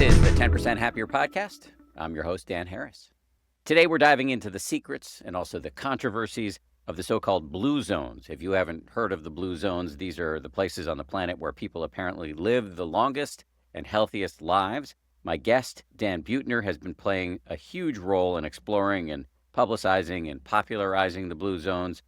is the 10% Happier Podcast. I'm your host, Dan Harris. Today, we're diving into the secrets and also the controversies of the so-called blue zones. If you haven't heard of the blue zones, these are the places on the planet where people apparently live the longest and healthiest lives. My guest, Dan Buettner, has been playing a huge role in exploring and publicizing and popularizing the blue zones.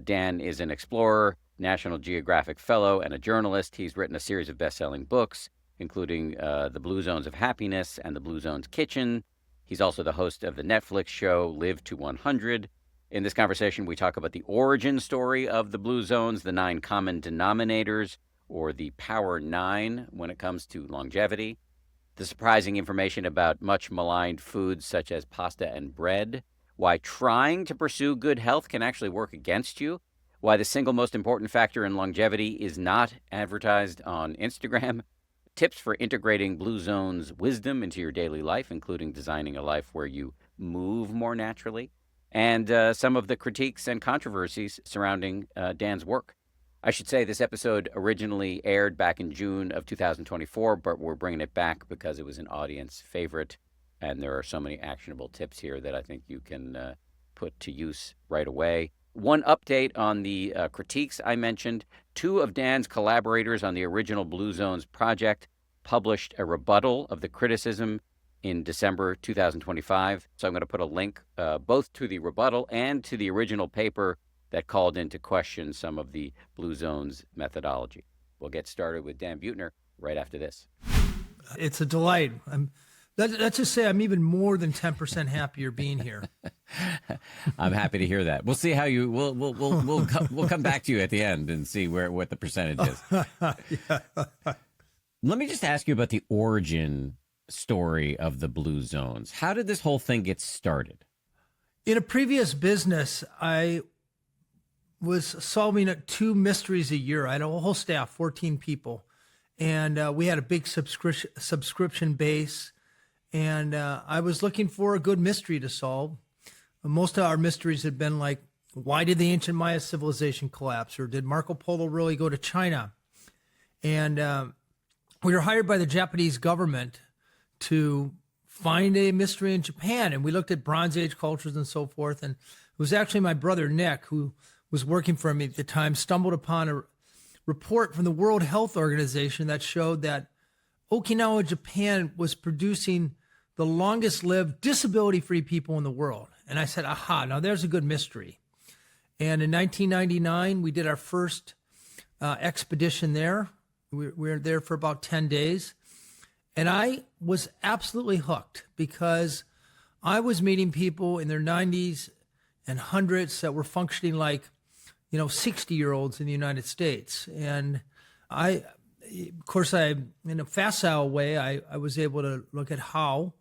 Dan is an explorer, National Geographic Fellow, and a journalist. He's written a series of best-selling books, including The Blue Zones of Happiness and The Blue Zones Kitchen. He's also the host of the Netflix show Live to 100. In this conversation, we talk about the origin story of the blue zones, the 9 common denominators, or the Power 9 when it comes to longevity, the surprising information about much maligned foods such as pasta and bread, why trying to pursue good health can actually work against you, why the single most important factor in longevity is not advertised on Instagram, tips for integrating blue zones wisdom into your daily life, including designing a life where you move more naturally, and some of the critiques and controversies surrounding Dan's work. I should say this episode originally aired back in June of 2024, but we're bringing it back because it was an audience favorite, and there are so many actionable tips here that I think you can put to use right away. One update on the critiques I mentioned. 2 of Dan's collaborators on the original Blue Zones project published a rebuttal of the criticism in December 2025. So I'm going to put a link both to the rebuttal and to the original paper that called into question some of the Blue Zones methodology. We'll get started with Dan Buettner right after this. It's a delight. Let's just say I'm even more than 10% happier being here. I'm happy to hear that. We'll see how you. We'll come back to you at the end and see what the percentage is. Yeah. Let me just ask you about the origin story of the blue zones. How did this whole thing get started? In a previous business, I was solving 2 mysteries a year. I had a whole staff, 14 people, and we had a big subscription base. And I was looking for a good mystery to solve. Most of our mysteries had been like, why did the ancient Maya civilization collapse? Or did Marco Polo really go to China? And we were hired by the Japanese government to find a mystery in Japan. And we looked at Bronze Age cultures and so forth. And it was actually my brother, Nick, who was working for me at the time, stumbled upon a report from the World Health Organization that showed that Okinawa, Japan was producing the longest lived disability-free people in the world. And I said, aha, now there's a good mystery. And in 1999, we did our first expedition there. We were there for about 10 days. And I was absolutely hooked because I was meeting people in their 90s and hundreds that were functioning like, 60-year-olds in the United States. And in a facile way, I was able to look at how.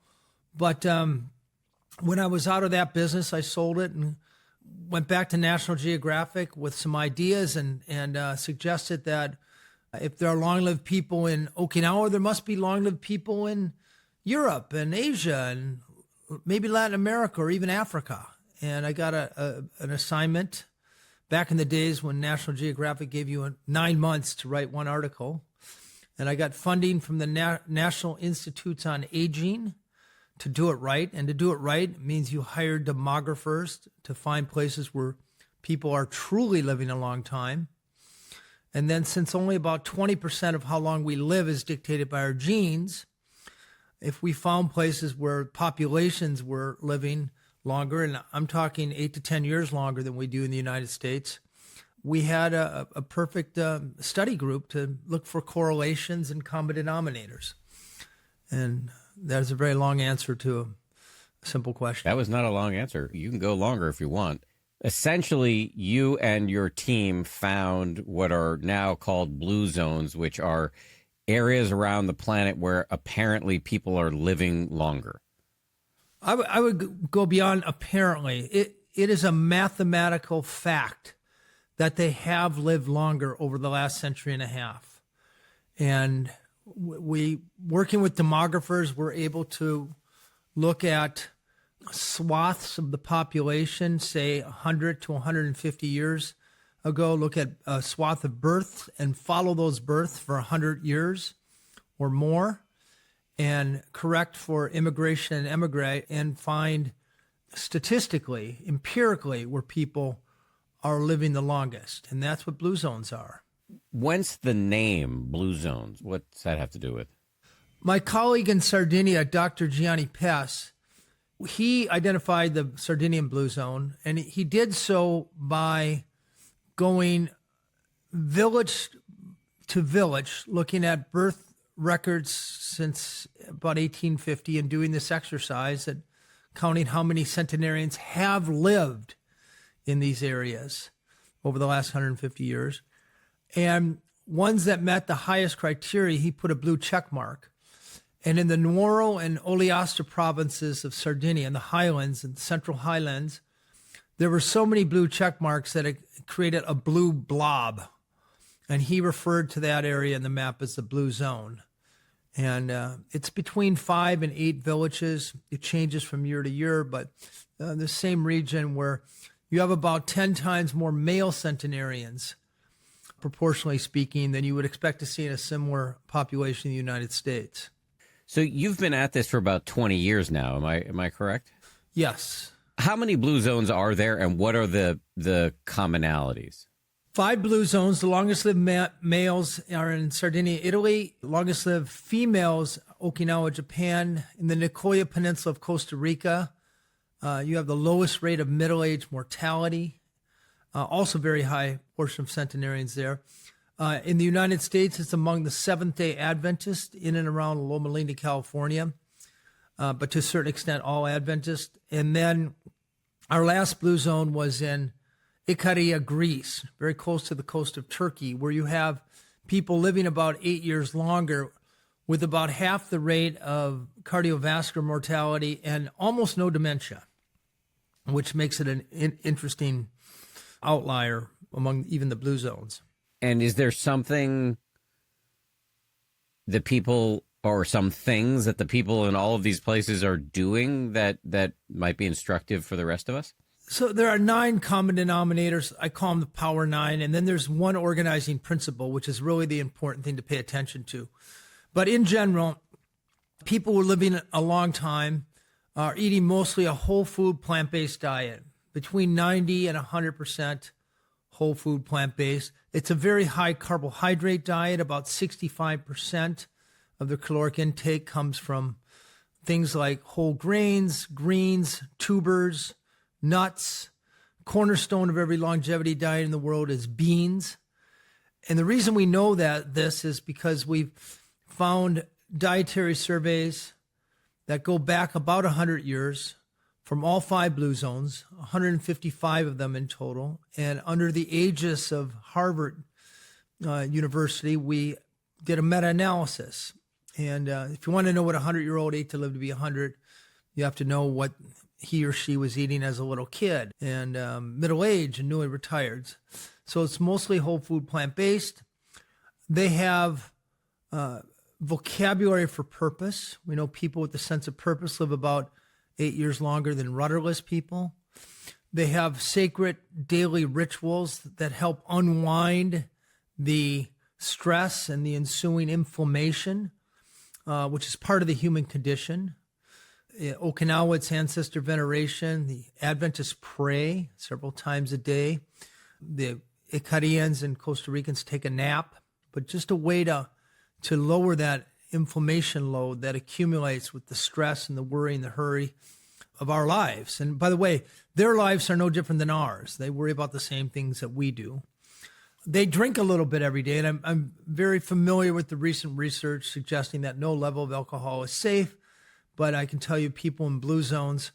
But when I was out of that business, I sold it and went back to National Geographic with some ideas and suggested that if there are long-lived people in Okinawa, there must be long-lived people in Europe and Asia and maybe Latin America or even Africa. And I got an assignment back in the days when National Geographic gave you 9 months to write one article. And I got funding from the National Institutes on Aging to do it right. And to do it right means you hire demographers to find places where people are truly living a long time. And then since only about 20% of how long we live is dictated by our genes, if we found places where populations were living longer, and I'm talking 8 to 10 years longer than we do in the United States, we had a perfect study group to look for correlations and common denominators. And that is a very long answer to a simple question. That was not a long answer. You can go longer if you want. Essentially, you and your team found what are now called blue zones, which are areas around the planet where apparently people are living longer. I would go beyond apparently. It is a mathematical fact that they have lived longer over the last century and a half. And we, working with demographers, were able to look at swaths of the population, say 100 to 150 years ago, look at a swath of births and follow those births for 100 years or more. and correct for immigration and emigrate and find statistically, empirically, where people are living the longest. And that's what blue zones are. Whence the name Blue Zones? What's that have to do with? My colleague in Sardinia, Dr. Gianni Pes, he identified the Sardinian Blue Zone, and he did so by going village to village, looking at birth records since about 1850 and doing this exercise and counting how many centenarians have lived in these areas over the last 150 years. And ones that met the highest criteria, he put a blue check mark. And in the Nuoro and Ogliastra provinces of Sardinia, in the highlands and central highlands, there were so many blue check marks that it created a blue blob. And he referred to that area in the map as the Blue Zone. And it's between 5 and 8 villages. It changes from year to year, but the same region where you have about 10 times more male centenarians, proportionally speaking, than you would expect to see in a similar population in the United States. So you've been at this for about 20 years now. Am I correct? Yes. How many blue zones are there, and what are the commonalities? 5 blue zones. The longest lived males are in Sardinia, Italy. The longest lived females, Okinawa, Japan. In the Nicoya Peninsula of Costa Rica, you have the lowest rate of middle-age mortality. Also very high portion of centenarians there. In the United States, it's among the Seventh-Day Adventist in and around Loma Linda, California, but to a certain extent, all Adventists. And then our last blue zone was in Nicoya, Greece, very close to the coast of Turkey, where you have people living about 8 years longer with about half the rate of cardiovascular mortality and almost no dementia, which makes it an interesting outlier among even the blue zones. And is there something that people, or some things that the people in all of these places are doing that might be instructive for the rest of us? So there are 9 common denominators. I call them the Power 9. And then there's one organizing principle, which is really the important thing to pay attention to. But in general, people who are living a long time are eating mostly a whole food plant-based diet, between 90 and 100% whole food plant-based. It's a very high carbohydrate diet. About 65% of their caloric intake comes from things like whole grains, greens, tubers, nuts. Cornerstone of every longevity diet in the world is beans. And the reason we know that this is because we've found dietary surveys that go back about 100 years from all 5 blue zones, 155 of them in total. And under the aegis of Harvard University, we did a meta-analysis. And if you want to know what a 100-year-old ate to live to be 100, you have to know what he or she was eating as a little kid and middle-aged and newly retired. So it's mostly whole food plant-based. They have vocabulary for purpose. We know people with a sense of purpose live about 8 years longer than rudderless people. They have sacred daily rituals that help unwind the stress and the ensuing inflammation, which is part of the human condition. Okinawa, it's ancestor veneration. The Adventists pray several times a day. The Icarians and Costa Ricans take a nap, but just a way to lower that inflammation load that accumulates with the stress and the worry and the hurry of our lives. And by the way, their lives are no different than ours. They worry about the same things that we do. They drink a little bit every day, and I'm very familiar with the recent research suggesting that no level of alcohol is safe. But I can tell you people in blue zones,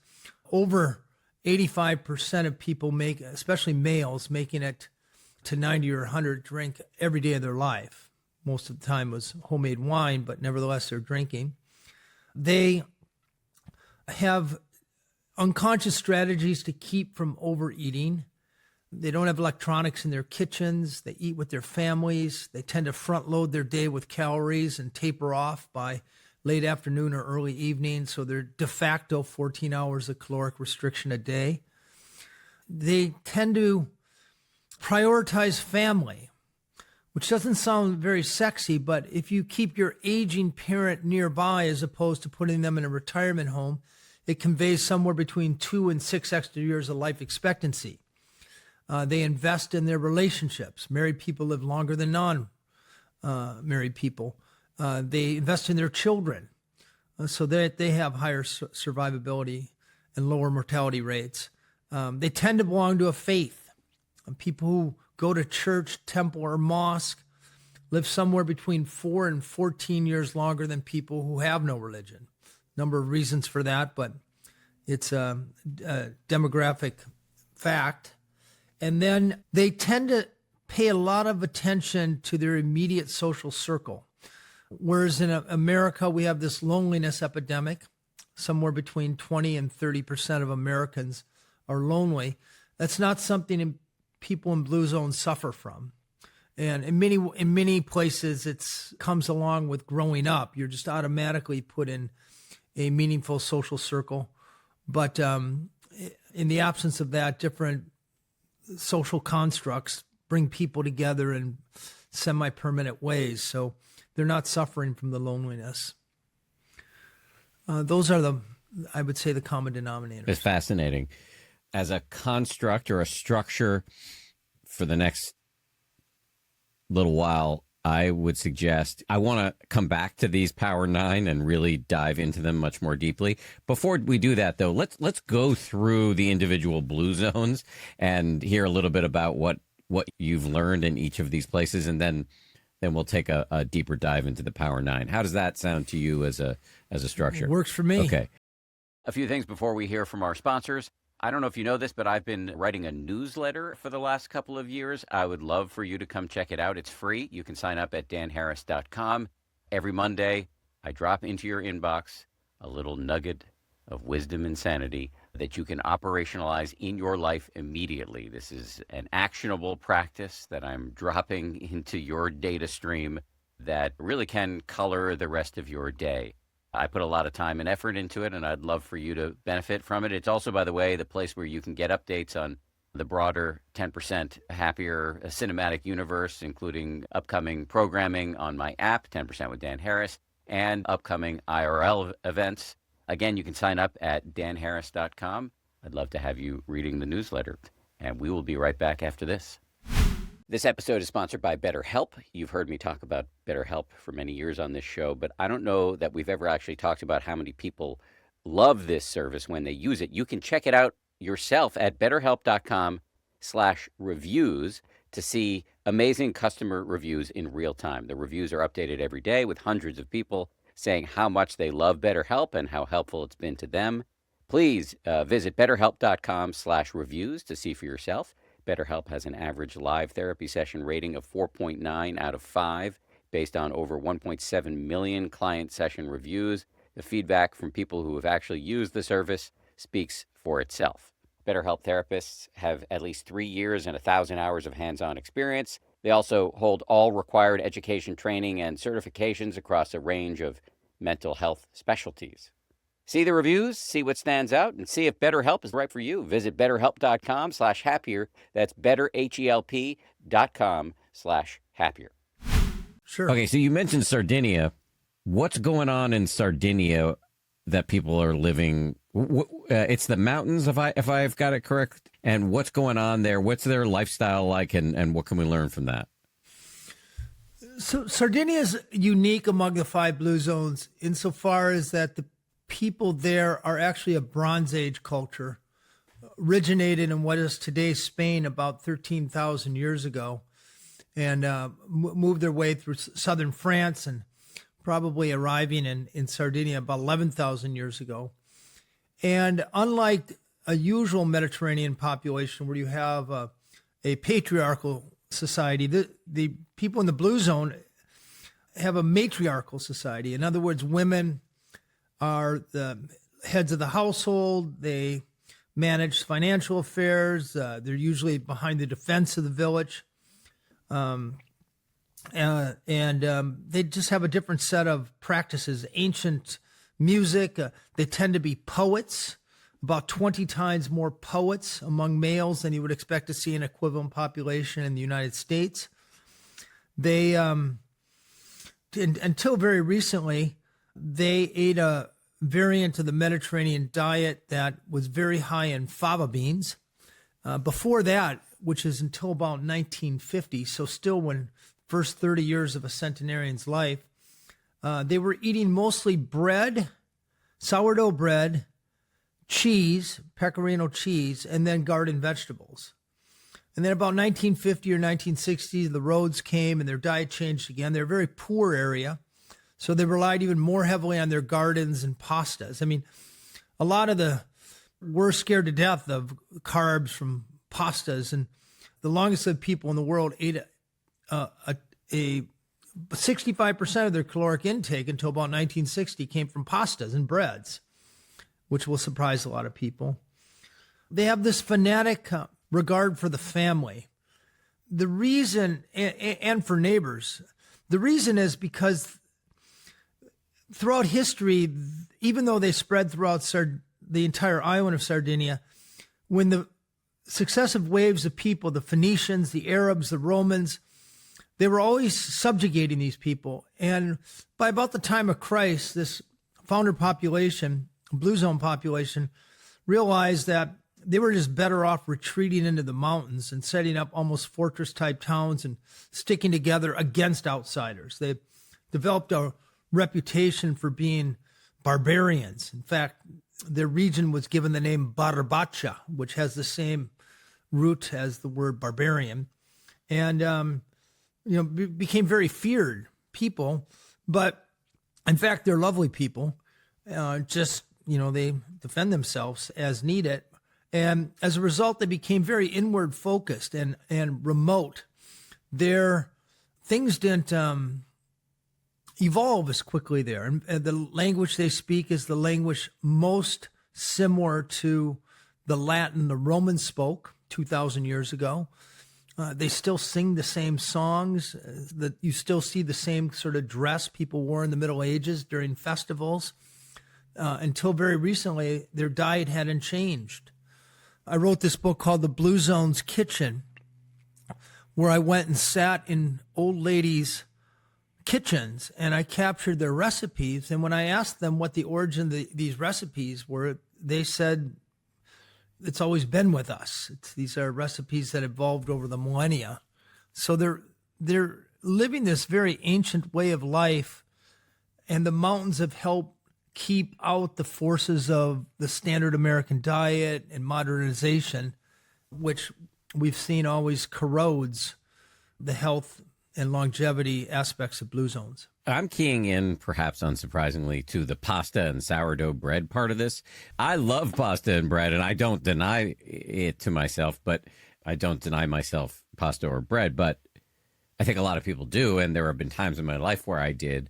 over 85% of people make, especially males, making it to 90 or 100 drink every day of their life. Most of the time was homemade wine, but nevertheless they're drinking. They have unconscious strategies to keep from overeating. They don't have electronics in their kitchens. They eat with their families. They tend to front load their day with calories and taper off by late afternoon or early evening, so they're de facto 14 hours of caloric restriction a day. They tend to prioritize family, which doesn't sound very sexy, but if you keep your aging parent nearby as opposed to putting them in a retirement home, it conveys somewhere between 2 and 6 extra years of life expectancy. They invest in their relationships. Married people live longer than non-married people. They invest in their children so that they have higher survivability and lower mortality rates. They tend to belong to a faith. People who go to church, temple, or mosque live somewhere between 4 and 14 years longer than people who have no religion. Number of reasons for that, but it's a demographic fact. And then they tend to pay a lot of attention to their immediate social circle. Whereas in America, we have this loneliness epidemic. Somewhere between 20 and 30% of Americans are lonely. That's not something people in blue zones suffer from. And in many places, it comes along with growing up. You're just automatically put in a meaningful social circle. But in the absence of that, different social constructs bring people together in semi-permanent ways. So they're not suffering from the loneliness. Those are I would say, the common denominators. It's fascinating. As a construct or a structure for the next little while, I would suggest I want to come back to these Power 9 and really dive into them much more deeply. Before we do that, though, let's go through the individual blue zones and hear a little bit about what you've learned in each of these places, and then we'll take a deeper dive into the Power 9. How does that sound to you as a structure? It works for me. Okay. A few things before we hear from our sponsors. I don't know if you know this, but I've been writing a newsletter for the last couple of years. I would love for you to come check it out. It's free. You can sign up at danharris.com. Every Monday, I drop into your inbox a little nugget of wisdom and sanity that you can operationalize in your life immediately. This is an actionable practice that I'm dropping into your data stream that really can color the rest of your day. I put a lot of time and effort into it, and I'd love for you to benefit from it. It's also, by the way, the place where you can get updates on the broader 10% Happier cinematic universe, including upcoming programming on my app, 10% with Dan Harris, and upcoming IRL events. Again, you can sign up at danharris.com. I'd love to have you reading the newsletter, and we will be right back after this. This episode is sponsored by BetterHelp. You've heard me talk about BetterHelp for many years on this show, but I don't know that we've ever actually talked about how many people love this service when they use it. You can check it out yourself at betterhelp.com/reviews to see amazing customer reviews in real time. The reviews are updated every day with hundreds of people saying how much they love BetterHelp and how helpful it's been to them. Please visit betterhelp.com/reviews to see for yourself. BetterHelp has an average live therapy session rating of 4.9 out of 5 based on over 1.7 million client session reviews. The feedback from people who have actually used the service speaks for itself. BetterHelp therapists have at least 3 years and 1,000 hours of hands-on experience. They also hold all required education, training, and certifications across a range of mental health specialties. See the reviews, see what stands out, and see if BetterHelp is right for you. Visit betterhelp.com/happier. That's betterhelp.com/happier. Sure. Okay, so you mentioned Sardinia. What's going on in Sardinia that people are living? It's the mountains, if I've got it correct. And what's going on there? What's their lifestyle like, and what can we learn from that? So Sardinia is unique among the 5 blue zones insofar as that the people there are actually a Bronze Age culture, originated in what is today Spain about 13,000 years ago, and moved their way through southern France and probably arriving in Sardinia about 11,000 years ago. And unlike a usual Mediterranean population where you have a patriarchal society, the people in the blue zone have a matriarchal society. In other words, women are the heads of the household. They manage financial affairs. They're usually behind the defense of the village. They just have a different set of practices, ancient music. They tend to be poets, about 20 times more poets among males than you would expect to see in equivalent population in the United States. They, until very recently, they ate a variant of the Mediterranean diet that was very high in fava beans. Before that, which is until about 1950, so still when first 30 years of a centenarian's life, they were eating mostly bread, sourdough bread, cheese, pecorino cheese, and then garden vegetables. And then about 1950 or 1960, the roads came and their diet changed again. They're a very poor area, so they relied even more heavily on their gardens and pastas. I mean, a lot of the were scared to death of carbs from pastas, and the longest lived people in the world ate a 65% of their caloric intake until about 1960 came from pastas and breads, which will surprise a lot of people. They have this fanatic regard for the family. The reason, and for neighbors, the reason is because throughout history, even though they spread throughout the entire island of Sardinia, when the successive waves of people, the Phoenicians, the Arabs, the Romans, they were always subjugating these people. And by about the time of Christ, this founder population, Blue Zone population, realized that they were just better off retreating into the mountains and setting up almost fortress-type towns and sticking together against outsiders. They developed a reputation for being barbarians. In fact, their region was given the name Barbacha, which has the same root as the word barbarian, and became very feared people. But in fact, they're lovely people. They defend themselves as needed, and as a result, they became very inward focused and remote. Their things didn't evolve as quickly there. And the language they speak is the language most similar to the Latin the Romans spoke 2,000 years ago. They still sing the same songs. That you still see the same sort of dress people wore in the Middle Ages during festivals. Until very recently, their diet hadn't changed. I wrote this book called The Blue Zone's Kitchen, where I went and sat in old ladies' kitchens and I captured their recipes. And when I asked them what the origin of these recipes were, they said, it's always been with us. These are recipes that evolved over the millennia. So they're living this very ancient way of life, and the mountains have helped keep out the forces of the standard American diet and modernization, which we've seen always corrodes the health and longevity aspects of blue zones. I'm keying in, perhaps unsurprisingly, to the pasta and sourdough bread part of this. I love pasta and bread, and I don't deny it to myself, but I don't deny myself pasta or bread, but I think a lot of people do, and there have been times in my life where I did.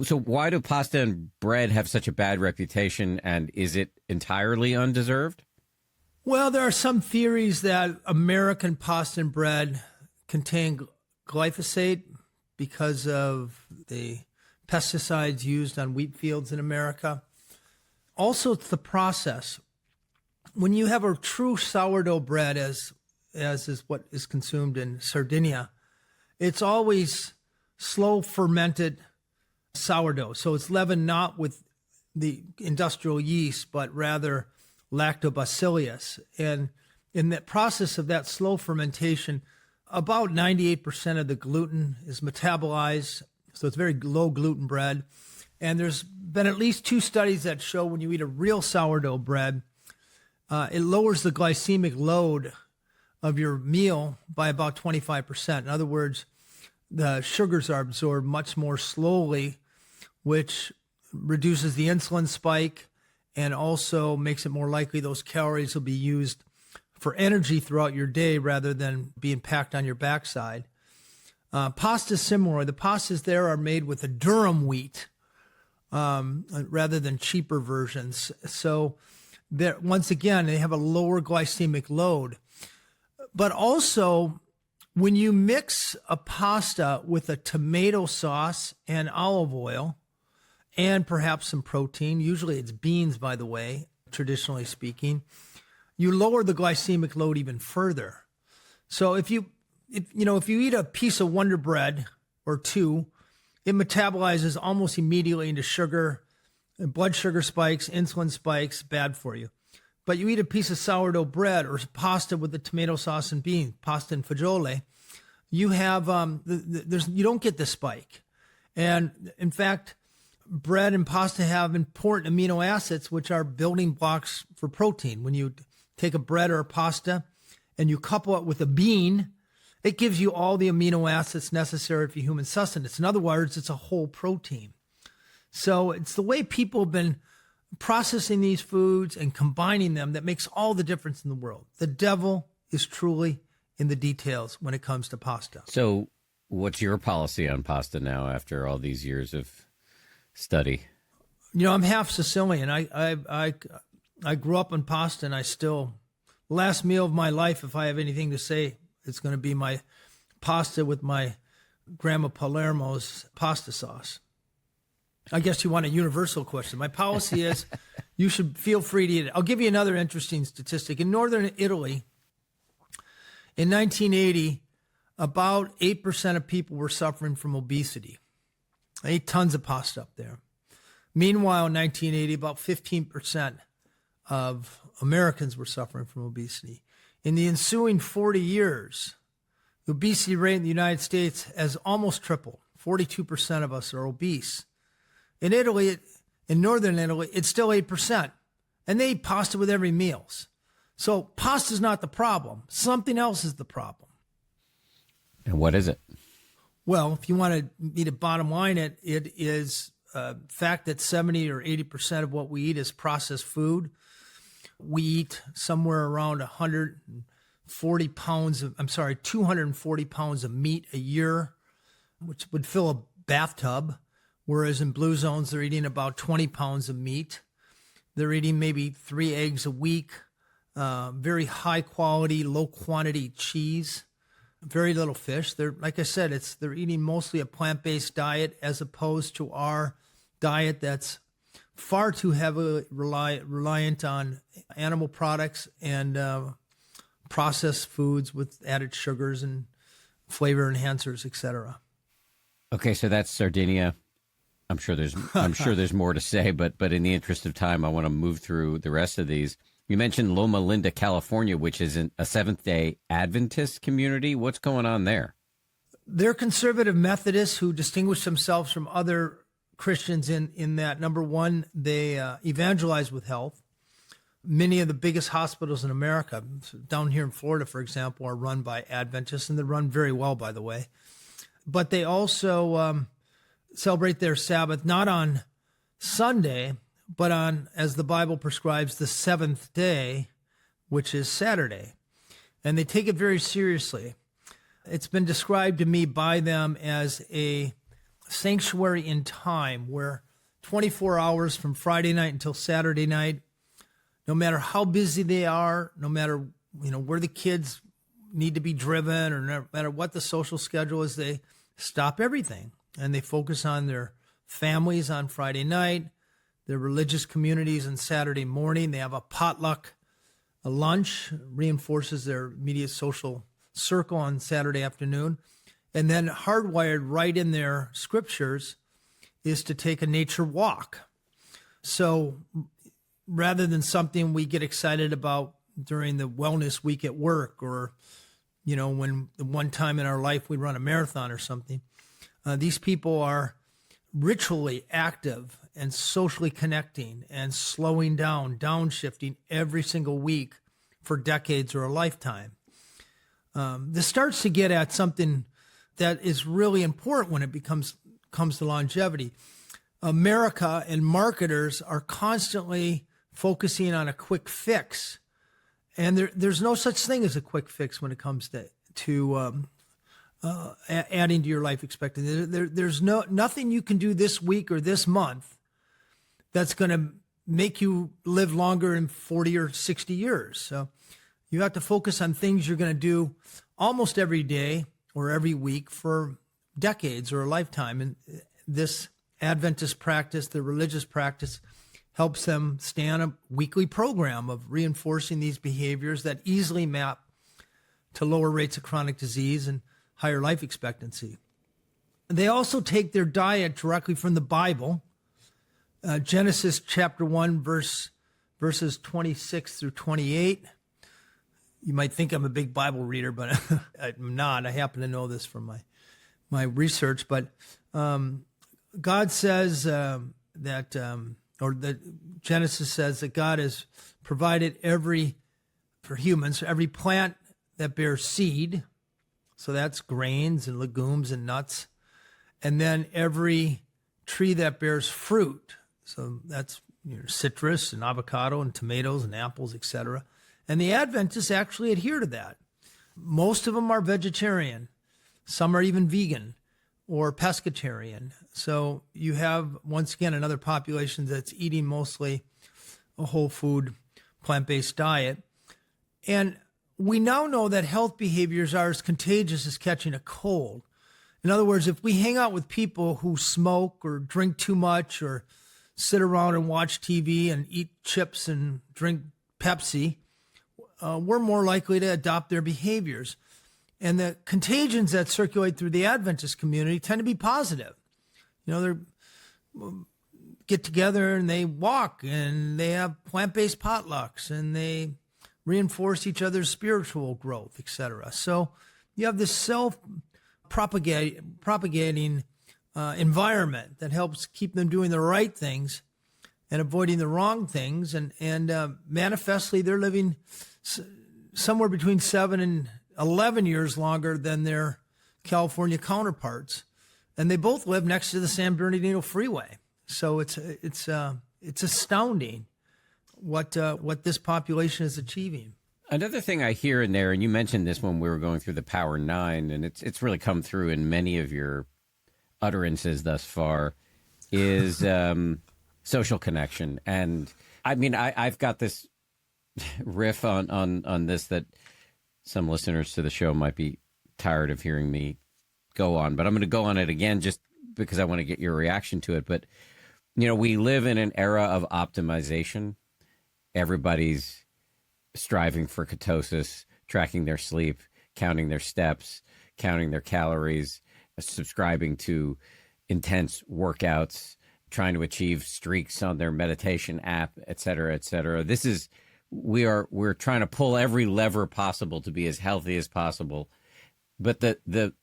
So why do pasta and bread have such a bad reputation, and is it entirely undeserved? Well, there are some theories that American pasta and bread contain glyphosate because of the pesticides used on wheat fields in America. Also, it's the process. When you have a true sourdough bread, as is what is consumed in Sardinia, it's always slow fermented sourdough. So it's leavened not with the industrial yeast, but rather lactobacillus. And in that process of that slow fermentation, about 98% of the gluten is metabolized, so it's very low gluten bread. And there's been at least 2 studies that show when you eat a real sourdough bread, it lowers the glycemic load of your meal by about 25%. In other words, the sugars are absorbed much more slowly, which reduces the insulin spike and also makes it more likely those calories will be used for energy throughout your day rather than being packed on your backside. Pasta is similar. The pastas there are made with a durum wheat rather than cheaper versions. So once again, they have a lower glycemic load. But also, when you mix a pasta with a tomato sauce and olive oil and perhaps some protein, usually it's beans, by the way, traditionally speaking, you lower the glycemic load even further. So if you if you eat a piece of Wonder Bread or two, it metabolizes almost immediately into sugar, and blood sugar spikes, insulin spikes, bad for you. But you eat a piece of sourdough bread or pasta with the tomato sauce and beans, pasta and fagioli, you have you don't get the spike. And in fact, bread and pasta have important amino acids, which are building blocks for protein. When you take a bread or a pasta and you couple it with a bean, it gives you all the amino acids necessary for human sustenance. In other words, it's a whole protein. So it's the way people have been processing these foods and combining them that makes all the difference in the world. The devil is truly in the details when it comes to pasta. So what's your policy on pasta now after all these years of study? I'm half Sicilian. I grew up on pasta, and I still, last meal of my life, if I have anything to say, it's going to be my pasta with my Grandma Palermo's pasta sauce. I guess you want a universal question. My policy is you should feel free to eat it. I'll give you another interesting statistic. In northern Italy, in 1980, about 8% of people were suffering from obesity. I ate tons of pasta up there. Meanwhile, in 1980, about 15% of Americans were suffering from obesity. In the ensuing 40 years, the obesity rate in the United States has almost tripled. 42% of us are obese. In Italy, in northern Italy, it's still 8%. And they eat pasta with every meal. So pasta's not the problem. Something else is the problem. And what is it? Well, if you want me to bottom line it, it is the fact that 70 or 80% of what we eat is processed food. We eat somewhere around 240 pounds of meat a year, which would fill a bathtub. Whereas in blue zones, they're eating about 20 pounds of meat. They're eating maybe 3 eggs a week, very high quality, low quantity cheese, very little fish. Like I said, they're eating mostly a plant-based diet as opposed to our diet that's far too heavily reliant on animal products and processed foods with added sugars and flavor enhancers, etc. Okay, so that's Sardinia. I'm sure there's more to say, but in the interest of time, I want to move through the rest of these. You mentioned Loma Linda, California, which is a Seventh-Day Adventist community. What's going on there? They're conservative Methodists who distinguish themselves from other Christians in that, number one, they evangelize with health. Many of the biggest hospitals in America, down here in Florida, for example, are run by Adventists, and they're run very well, by the way. But they also celebrate their Sabbath not on Sunday, but on, as the Bible prescribes, the seventh day, which is Saturday. And they take it very seriously. It's been described to me by them as a sanctuary in time where 24 hours from Friday night until Saturday night, no matter how busy they are, no matter where the kids need to be driven, or no matter what the social schedule is, they stop everything and they focus on their families on Friday night, their religious communities on Saturday morning. They have a potluck, a lunch, reinforces their immediate social circle on Saturday afternoon. And then hardwired right in their scriptures is to take a nature walk. So rather than something we get excited about during the wellness week at work, or, when one time in our life we run a marathon or something, these people are ritually active and socially connecting and slowing down, downshifting every single week for decades or a lifetime. This starts to get at something that is really important when it comes to longevity. America and marketers are constantly focusing on a quick fix, and there's no such thing as a quick fix when it comes to adding to your life expectancy. There's nothing you can do this week or this month that's going to make you live longer in 40 or 60 years. So you have to focus on things you're going to do almost every day or every week for decades or a lifetime. And this Adventist practice, the religious practice, helps them stay on a weekly program of reinforcing these behaviors that easily map to lower rates of chronic disease and higher life expectancy. They also take their diet directly from the Bible. Genesis chapter 1, verses 26 through 28. You might think I'm a big Bible reader, but I'm not. I happen to know this from my research. But God says Genesis says that God has provided for humans, every plant that bears seed. So that's grains and legumes and nuts. And then every tree that bears fruit. So that's citrus and avocado and tomatoes and apples, etc. And the Adventists actually adhere to that. Most of them are vegetarian. Some are even vegan or pescatarian. So you have, once again, another population that's eating mostly a whole food, plant-based diet. And we now know that health behaviors are as contagious as catching a cold. In other words, if we hang out with people who smoke or drink too much or sit around and watch TV and eat chips and drink Pepsi, we're more likely to adopt their behaviors. And the contagions that circulate through the Adventist community tend to be positive. They get together and they walk and they have plant-based potlucks and they reinforce each other's spiritual growth, etc. So you have this self-propagating environment that helps keep them doing the right things and avoiding the wrong things. And manifestly, they're living somewhere between 7 and 11 years longer than their California counterparts. And they both live next to the San Bernardino Freeway. So it's astounding what this population is achieving. Another thing I hear in there, and you mentioned this when we were going through the Power 9, and it's really come through in many of your utterances thus far, is social connection. And I mean, I've got this riff on this that some listeners to the show might be tired of hearing me go on, but I'm going to go on it again just because I want to get your reaction to it. But, we live in an era of optimization. Everybody's striving for ketosis, tracking their sleep, counting their steps, counting their calories, subscribing to intense workouts, trying to achieve streaks on their meditation app, et cetera, et cetera. We're trying to pull every lever possible to be as healthy as possible. But it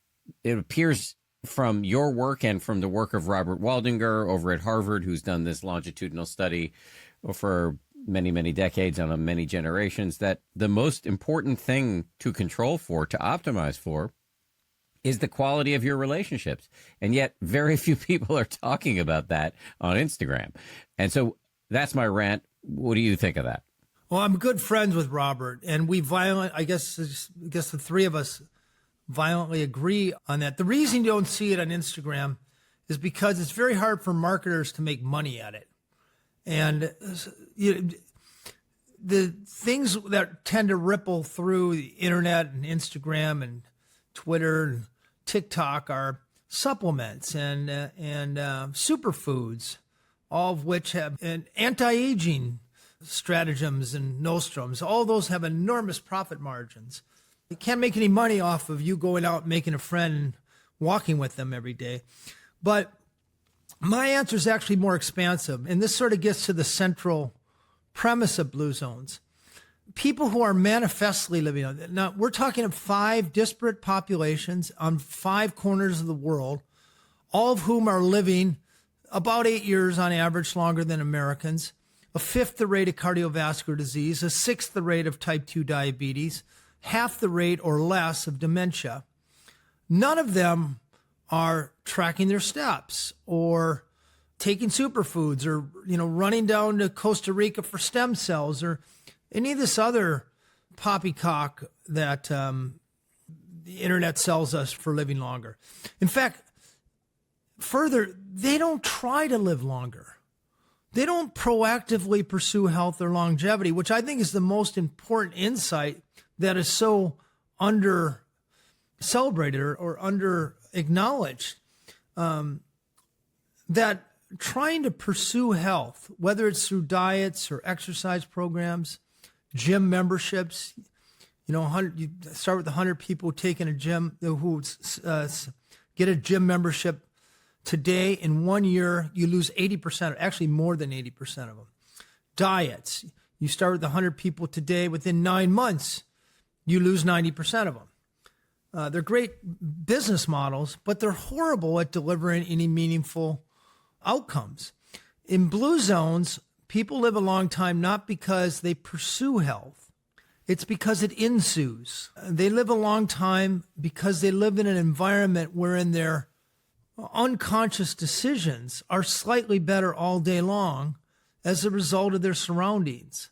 appears from your work and from the work of Robert Waldinger over at Harvard, who's done this longitudinal study for many, many decades on many generations, that the most important thing to control for, to optimize for, is the quality of your relationships. And yet very few people are talking about that on Instagram. And so that's my rant. What do you think of that? Well, I'm good friends with Robert, and I guess the three of us violently agree on that. The reason you don't see it on Instagram is because it's very hard for marketers to make money at it. And the things that tend to ripple through the internet and Instagram and Twitter and TikTok are supplements and superfoods, all of which have anti-aging stratagems and nostrums. All those have enormous profit margins. You can't make any money off of you going out, making a friend, and walking with them every day. But my answer is actually more expansive, and this sort of gets to the central premise of Blue Zones. People who are manifestly living on it. Now, we're talking of 5 disparate populations on 5 corners of the world, all of whom are living about 8 years on average longer than Americans, 1/5 the rate of cardiovascular disease, 1/6 the rate of type 2 diabetes, 1/2 the rate or less of dementia. None of them are tracking their steps or taking superfoods or, running down to Costa Rica for stem cells or any of this other poppycock that the internet sells us for living longer. In fact, further, they don't try to live longer. They don't proactively pursue health or longevity, which I think is the most important insight that is so under celebrated or under acknowledged. That trying to pursue health, whether it's through diets or exercise programs, gym memberships, You start with 100 people taking a gym who get a gym membership today. In 1 year, you lose 80%, actually more than 80% of them. Diets. You start with 100 people today. Within 9 months, you lose 90% of them. They're great business models, but they're horrible at delivering any meaningful outcomes. In blue zones, people live a long time not because they pursue health. It's because it ensues. They live a long time because they live in an environment wherein their unconscious decisions are slightly better all day long as a result of their surroundings.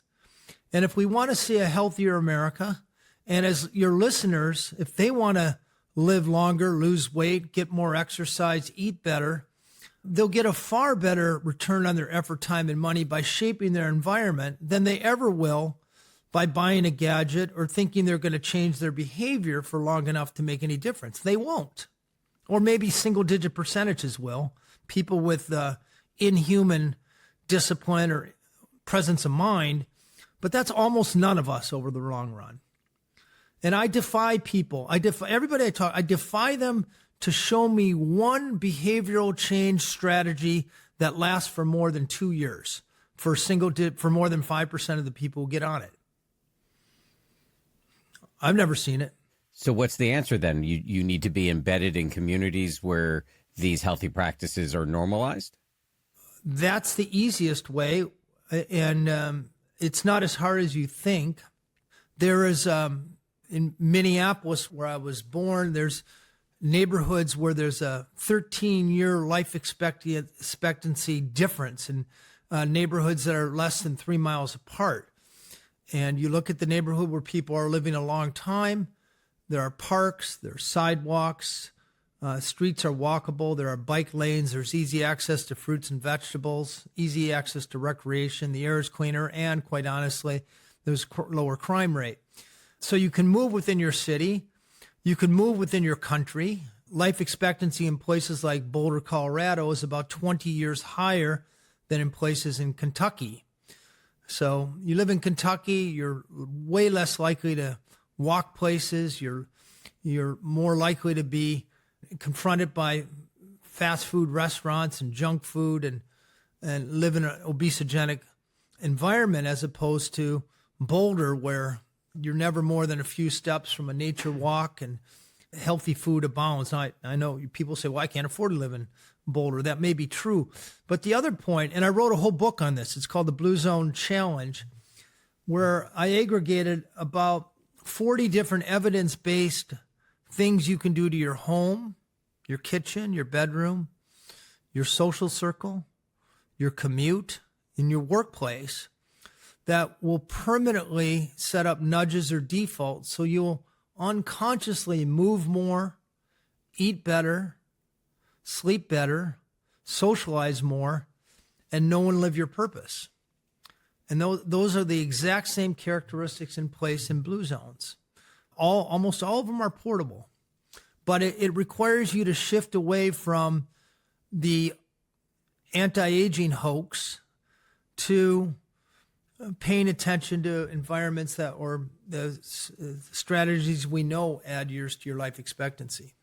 And if we want to see a healthier America, and as your listeners, if they want to live longer, lose weight, get more exercise, eat better, they'll get a far better return on their effort, time, and money by shaping their environment than they ever will by buying a gadget or thinking they're going to change their behavior for long enough to make any difference. They won't. Or maybe single-digit percentages will. People with inhuman discipline or presence of mind, but that's almost none of us over the long run. And I defy people. I defy them to show me one behavioral change strategy that lasts for more than 2 years for more than 5% of the people who get on it. I've never seen it. So what's the answer then? You need to be embedded in communities where these healthy practices are normalized? That's the easiest way, and it's not as hard as you think. There is, in Minneapolis, where I was born, there's neighborhoods where there's a 13-year life expectancy difference in neighborhoods that are less than 3 miles apart. And you look at the neighborhood where people are living a long time, there are parks, there are sidewalks, streets are walkable, there are bike lanes, there's easy access to fruits and vegetables, easy access to recreation, the air is cleaner, and quite honestly, there's lower crime rate. So you can move within your city, you can move within your country. Life expectancy in places like Boulder, Colorado is about 20 years higher than in places in Kentucky. So you live in Kentucky, you're way less likely to walk places, you're more likely to be confronted by fast food restaurants and junk food and live in an obesogenic environment, as opposed to Boulder, where you're never more than a few steps from a nature walk and healthy food abounds. Now, I know people say, well, I can't afford to live in Boulder. That may be true. But the other point, and I wrote a whole book on this, it's called the Blue Zone Challenge, where I aggregated about 40 different evidence-based things you can do to your home, your kitchen, your bedroom, your social circle, your commute, in your workplace, that will permanently set up nudges or defaults so you'll unconsciously move more, eat better, sleep better, socialize more, and know and live your purpose. And those are the exact same characteristics in place in blue zones. Almost all of them are portable, but it requires you to shift away from the anti-aging hoax to paying attention to environments or the strategies we know add years to your life expectancy.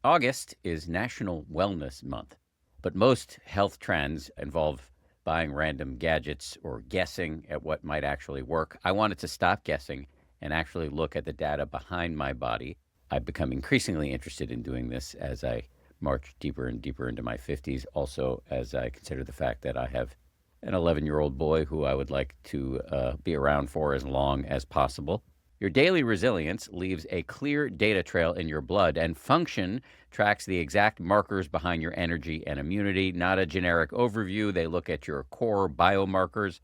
August is National Wellness Month, but most health trends involve buying random gadgets or guessing at what might actually work. I wanted to stop guessing and actually look at the data behind my body. I've become increasingly interested in doing this as I march deeper and deeper into my 50s, also as I consider the fact that I have an 11-year-old boy who I would like to be around for as long as possible. Your daily resilience leaves a clear data trail in your blood, and Function tracks the exact markers behind your energy and immunity, not a generic overview. They look at your core biomarkers,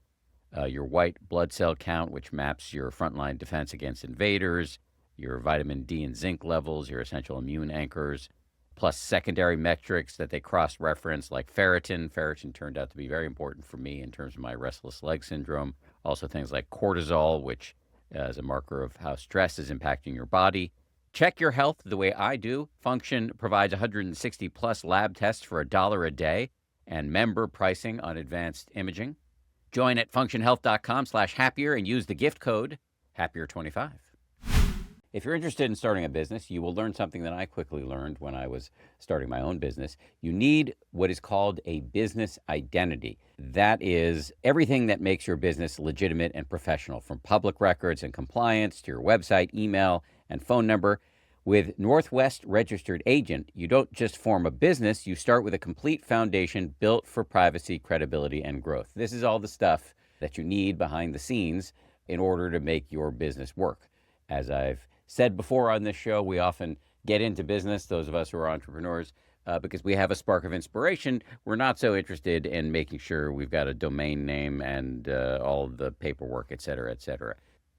your white blood cell count, which maps your frontline defense against invaders, your vitamin D and zinc levels, your essential immune anchors, plus secondary metrics that they cross-reference, like ferritin. Ferritin turned out to be very important for me in terms of my restless leg syndrome. Also things like cortisol, which is a marker of how stress is impacting your body. Check your health the way I do. Function provides 160-plus lab tests for $1 a day and member pricing on advanced imaging. Join at functionhealth.com/happier and use the gift code HAPPIER25. If you're interested in starting a business, you will learn something that I quickly learned when I was starting my own business. You need what is called a business identity. That is everything that makes your business legitimate and professional, from public records and compliance to your website, email, and phone number. With Northwest Registered Agent, you don't just form a business, you start with a complete foundation built for privacy, credibility, and growth. This is all the stuff that you need behind the scenes in order to make your business work. As I've said before on this show, we often get into business, those of us who are entrepreneurs, because we have a spark of inspiration. We're not so interested in making sure we've got a domain name and all the paperwork, et cetera, et cetera.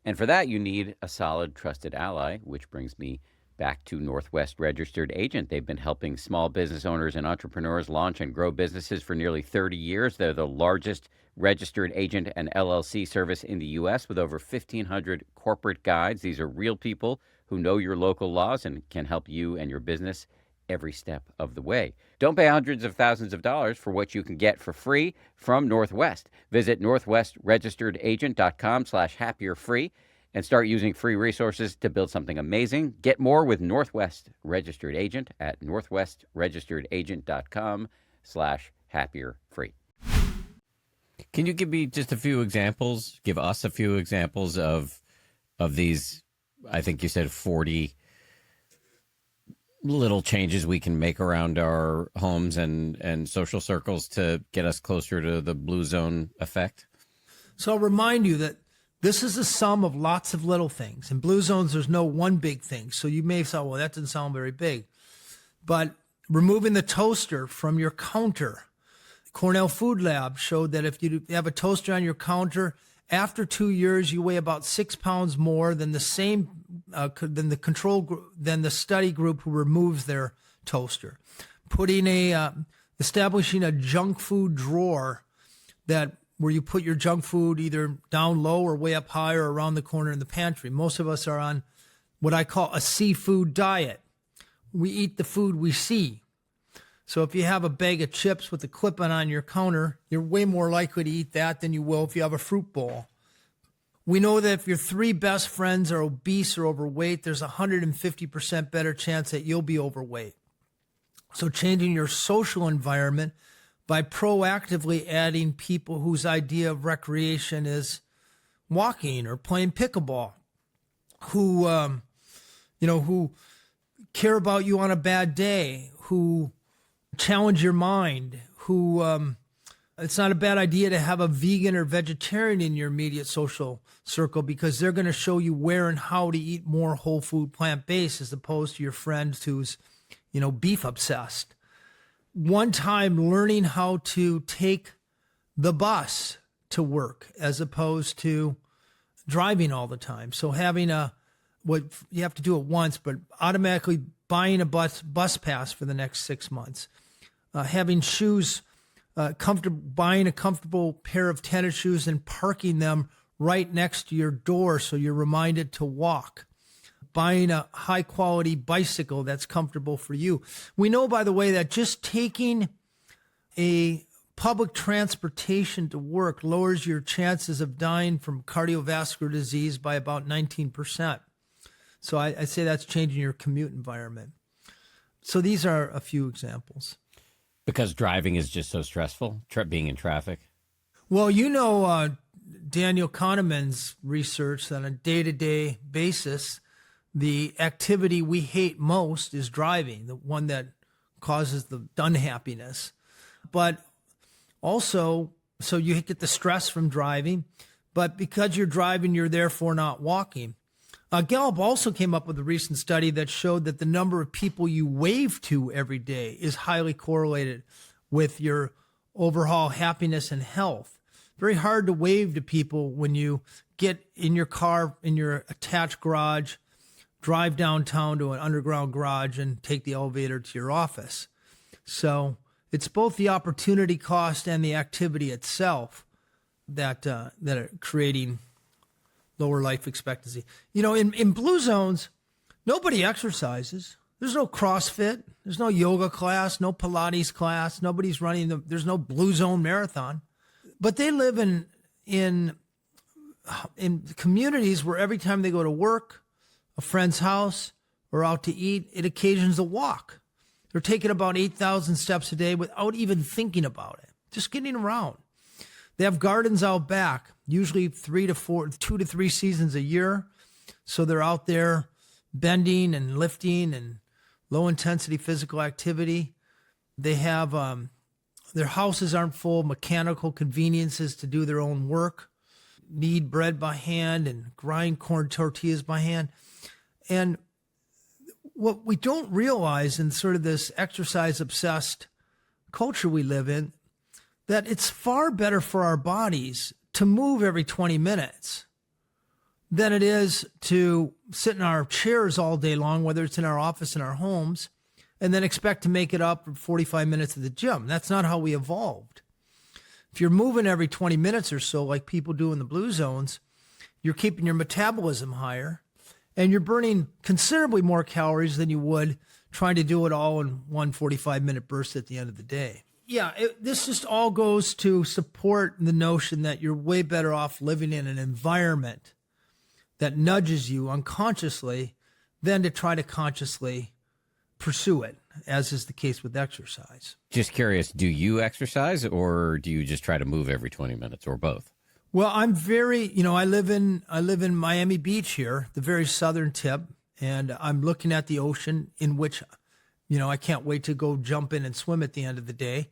And for that, you need a solid, trusted ally, which brings me back to Northwest Registered Agent. They've been helping small business owners and entrepreneurs launch and grow businesses for nearly 30 years. They're the largest registered agent and LLC service in the U.S. with over 1,500 corporate guides. These are real people who know your local laws and can help you and your business every step of the way. Don't pay hundreds of thousands of dollars for what you can get for free from Northwest. Visit northwestregisteredagent.com/happierfree and start using free resources to build something amazing. Get more with Northwest Registered Agent at northwestregisteredagent.com/happierfree. Can you give me just a few examples, give us a few examples of these, I think you said 40 little changes we can make around our homes and social circles to get us closer to the blue zone effect? So I'll remind you that this is the sum of lots of little things. In blue zones, there's no one big thing. So you may say, well, that doesn't sound very big. But removing the toaster from your counter. Cornell Food Lab showed that if you have a toaster on your counter, after 2 years, you weigh about 6 pounds more than the same, than the control group, than the study group who removes their toaster. Establishing a junk food drawer where you put your junk food either down low or way up high or around the corner in the pantry. Most of us are on what I call a seafood diet. We eat the food we see. So if you have a bag of chips with a clip-on on your counter, you're way more likely to eat that than you will if you have a fruit bowl. We know that if your 3 best friends are obese or overweight, there's a 150% better chance that you'll be overweight. So changing your social environment by proactively adding people whose idea of recreation is walking or playing pickleball, who care about you on a bad day, who challenge your mind, it's not a bad idea to have a vegan or vegetarian in your immediate social circle because they're going to show you where and how to eat more whole food plant-based as opposed to your friend who's, beef obsessed. One time learning how to take the bus to work as opposed to driving all the time. So having what you have to do it once, but automatically buying a bus pass for the next 6 months. Having shoes, buying a comfortable pair of tennis shoes and parking them right next to your door so you're reminded to walk. Buying a high-quality bicycle that's comfortable for you. We know, by the way, that just taking a public transportation to work lowers your chances of dying from cardiovascular disease by about 19%. So I say that's changing your commute environment. So these are a few examples. Because driving is just so stressful, being in traffic? Well, Daniel Kahneman's research that on a day-to-day basis, the activity we hate most is driving, the one that causes the unhappiness. But also, so you get the stress from driving, but because you're driving, you're therefore not walking. Gallup also came up with a recent study that showed that the number of people you wave to every day is highly correlated with your overall happiness and health. Very hard to wave to people when you get in your car, in your attached garage, drive downtown to an underground garage and take the elevator to your office. So it's both the opportunity cost and the activity itself that are creating lower life expectancy. In blue zones, nobody exercises. There's no CrossFit. There's no yoga class, no Pilates class. Nobody's running there's no blue zone marathon. But they live in communities where every time they go to work, a friend's house or out to eat, it occasions a walk. They're taking about 8,000 steps a day without even thinking about it, just getting around. They have gardens out back, usually 2 to 3 seasons a year. So they're out there bending and lifting and low intensity physical activity. They have, their houses aren't full of mechanical conveniences to do their own work, knead bread by hand and grind corn tortillas by hand. And what we don't realize in sort of this exercise obsessed culture we live in, that it's far better for our bodies to move every 20 minutes than it is to sit in our chairs all day long, whether it's in our office, in our homes, and then expect to make it up for 45 minutes at the gym. That's not how we evolved. If you're moving every 20 minutes or so, like people do in the blue zones, you're keeping your metabolism higher, and you're burning considerably more calories than you would trying to do it all in one 45-minute burst at the end of the day. Yeah, this just all goes to support the notion that you're way better off living in an environment that nudges you unconsciously than to try to consciously pursue it, as is the case with exercise. Just curious, do you exercise or do you just try to move every 20 minutes or both? Well, I'm very, I live in Miami Beach here, the very southern tip, and I'm looking at the ocean, in which, I can't wait to go jump in and swim at the end of the day.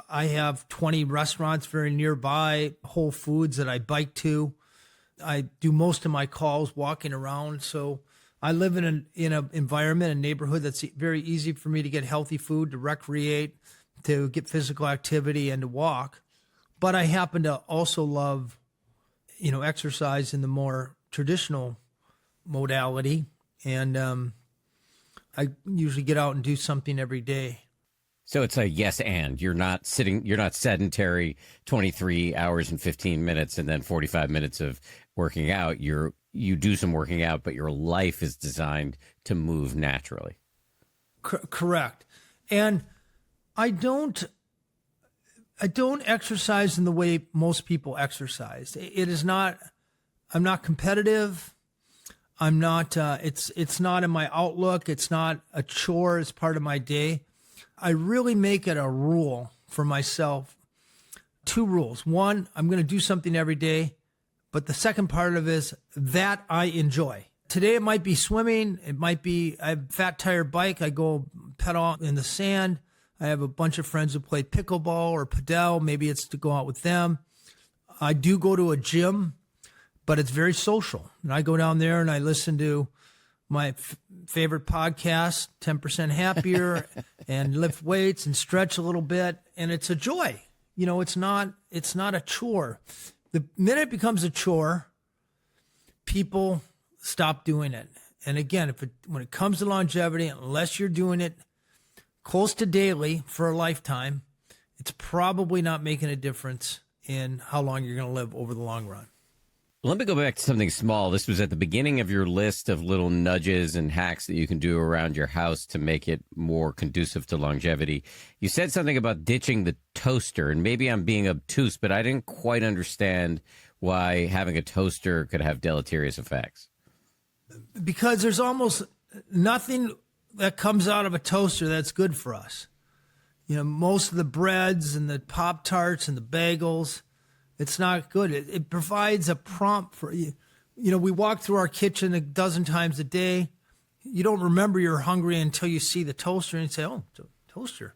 I have 20 restaurants very nearby, Whole Foods that I bike to. I do most of my calls walking around. So I live in an environment, a neighborhood that's very easy for me to get healthy food, to recreate, to get physical activity, and to walk. But I happen to also love, exercise in the more traditional modality. And I usually get out and do something every day. So it's a yes and. You're not sedentary 23 hours and 15 minutes and then 45 minutes of working out. You do some working out, but your life is designed to move naturally. Correct. And I don't exercise in the way most people exercise. I'm not competitive. I'm not, it's not in my outlook. It's not a chore. It's part of my day. I really make it a rule for myself. 2 rules. 1, I'm going to do something every day. But the second part of it is that I enjoy. Today it might be swimming. It might be, I have a fat tire bike. I go pedal in the sand. I have a bunch of friends who play pickleball or padel. Maybe it's to go out with them. I do go to a gym, but it's very social. And I go down there and I listen to my favorite podcast, 10% Happier, and lift weights and stretch a little bit. And it's a joy. It's not a chore. The minute it becomes a chore, people stop doing it. And again, when it comes to longevity, unless you're doing it close to daily for a lifetime, it's probably not making a difference in how long you're going to live over the long run. Let me go back to something small. This was at the beginning of your list of little nudges and hacks that you can do around your house to make it more conducive to longevity. You said something about ditching the toaster, and maybe I'm being obtuse, but I didn't quite understand why having a toaster could have deleterious effects. Because there's almost nothing that comes out of a toaster that's good for us. Most of the breads and the Pop-Tarts and the bagels, it's not good. It provides a prompt for you. We walk through our kitchen a dozen times a day. You don't remember you're hungry until you see the toaster and you say, "Oh, toaster."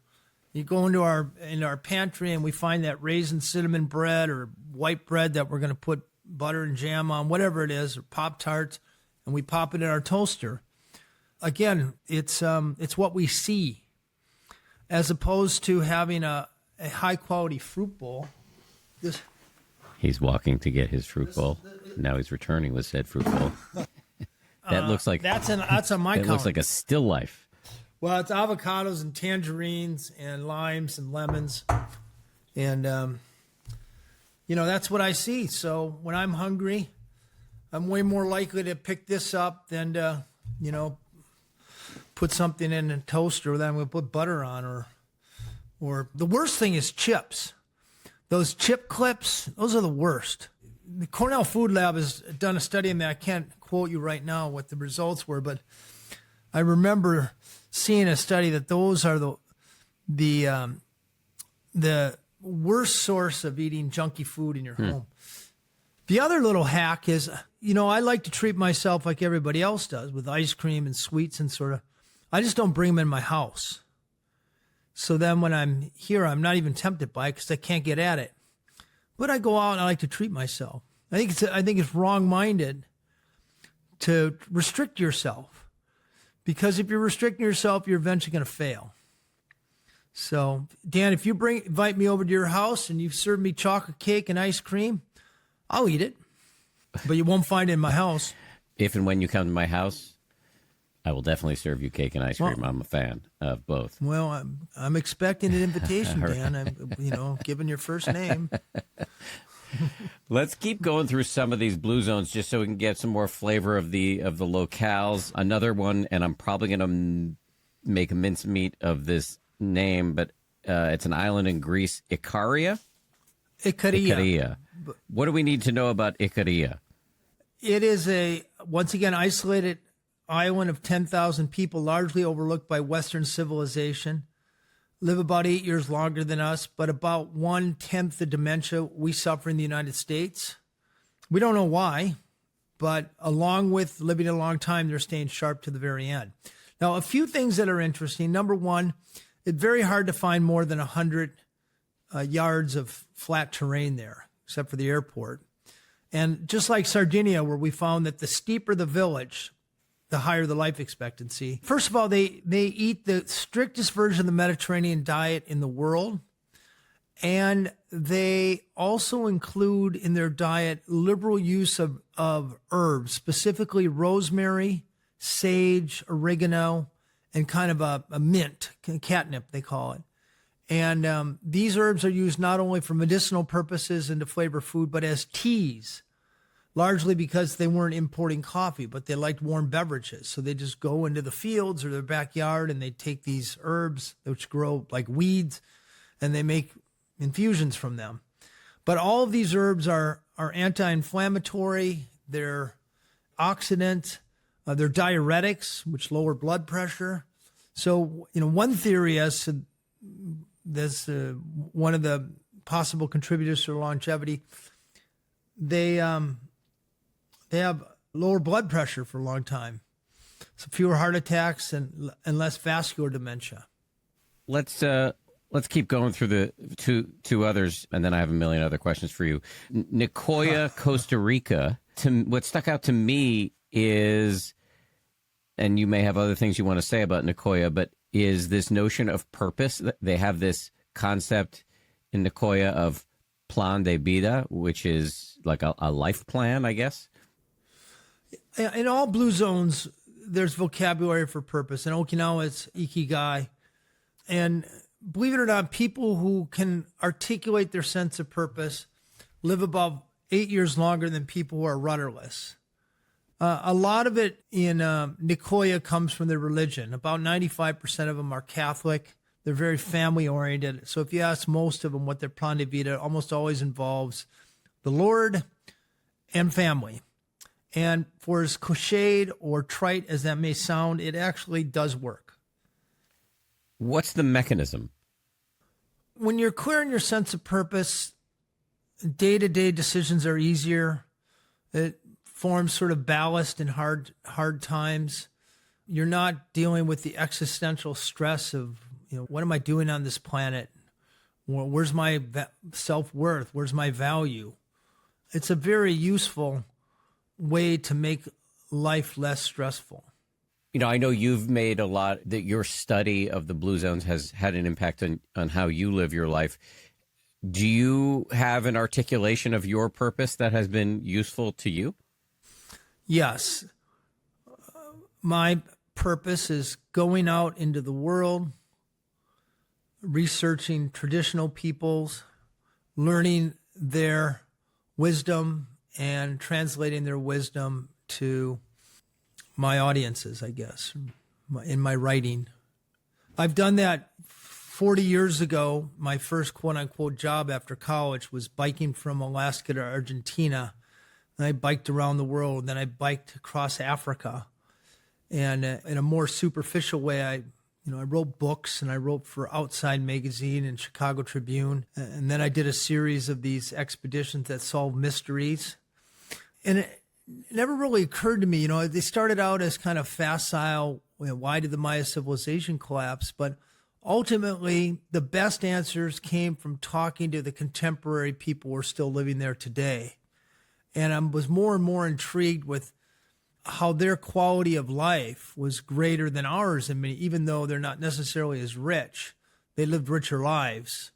You go into our pantry and we find that raisin cinnamon bread or white bread that we're going to put butter and jam on, whatever it is, or Pop-Tarts, and we pop it in our toaster. Again, it's what we see, as opposed to having a high quality fruit bowl. He's walking to get his fruit bowl. Now he's returning with said fruit bowl. That looks like that's on my It counter. looks like a still life. Well, it's avocados and tangerines and limes and lemons, and that's what I see. So when I'm hungry, I'm way more likely to pick this up than to put something in a toaster that I'm going to put butter on, or the worst thing is chips. Those chip clips, those are the worst. the Cornell Food Lab has done a study on that. I can't quote you right now what the results were, but I remember seeing a study that those are the worst source of eating junky food in your home. The other little hack is, I like to treat myself like everybody else does with ice cream and sweets and sort of, I just don't bring them in my house. So then when I'm here, I'm not even tempted by it because I can't get at it. But I go out and I like to treat myself. I think it's wrong-minded to restrict yourself, because if you're restricting yourself, you're eventually going to fail. So, Dan, if you invite me over to your house and you serve me chocolate cake and ice cream, I'll eat it, but you won't find it in my house. If and when you come to my house, I will definitely serve you cake and ice cream. I'm a fan of both. Well, I'm expecting an invitation, Dan. I'm, given your first name. Let's keep going through some of these blue zones just so we can get some more flavor of the locales. Another one, and I'm probably going to make a mincemeat of this name, but it's an island in Greece, Ikaria. Ikaria. What do we need to know about Ikaria? It is once again, isolated island of 10,000 people, largely overlooked by Western civilization. Live about 8 years longer than us, but about 1/10 the dementia we suffer in the United States. We don't know why, but along with living a long time, they're staying sharp to the very end. Now, a few things that are interesting. Number one, it's very hard to find more than 100 yards of flat terrain there, except for the airport. And just like Sardinia, where we found that the steeper the village, the higher the life expectancy. First of all, they eat the strictest version of the Mediterranean diet in the world. And they also include in their diet liberal use of herbs, specifically rosemary, sage, oregano, and kind of a mint, catnip they call it. And these herbs are used not only for medicinal purposes and to flavor food, but as teas, largely because they weren't importing coffee, but they liked warm beverages. So they just go into the fields or their backyard and they take these herbs, which grow like weeds, and they make infusions from them. But all of these herbs are anti-inflammatory, they're oxidant, they're diuretics, which lower blood pressure. So, one theory as to this, one of the possible contributors to longevity, they have lower blood pressure for a long time, so fewer heart attacks and less vascular dementia. Let's keep going through the two others, and then I have a million other questions for you. Nicoya, Costa Rica. What stuck out to me is, and you may have other things you want to say about Nicoya, but is this notion of purpose. They have this concept in Nicoya of plan de vida, which is like a life plan, I guess. In all blue zones, there's vocabulary for purpose. In Okinawa, it's ikigai. And believe it or not, people who can articulate their sense of purpose live about 8 years longer than people who are rudderless. A lot of it in Nicoya comes from their religion. About 95% of them are Catholic. They're very family-oriented. So if you ask most of them what their plan de vida, it almost always involves the Lord and family. And for as cliched or trite as that may sound, it actually does work. What's the mechanism? When you're clear in your sense of purpose, day-to-day decisions are easier. It forms sort of ballast in hard times. You're not dealing with the existential stress of, what am I doing on this planet? Where's my self-worth? Where's my value? It's a very useful way to make life less stressful. I know you've made a lot, that your study of the blue zones has had an impact on how you live your life. Do you have an articulation of your purpose that has been useful to you? Yes. My purpose is going out into the world, researching traditional peoples, learning their wisdom and translating their wisdom to my audiences, I guess, in my writing. I've done that 40 years ago, my first quote-unquote job after college was biking from Alaska to Argentina. And I biked around the world. Then I biked across Africa. And in a more superficial way, I wrote books, and I wrote for Outside Magazine and Chicago Tribune. And then I did a series of these expeditions that solved mysteries. And it never really occurred to me, they started out as kind of facile, why did the Maya civilization collapse? But ultimately, the best answers came from talking to the contemporary people who are still living there today. And I was more and more intrigued with how their quality of life was greater than ours. I mean, even though they're not necessarily as rich, they lived richer lives.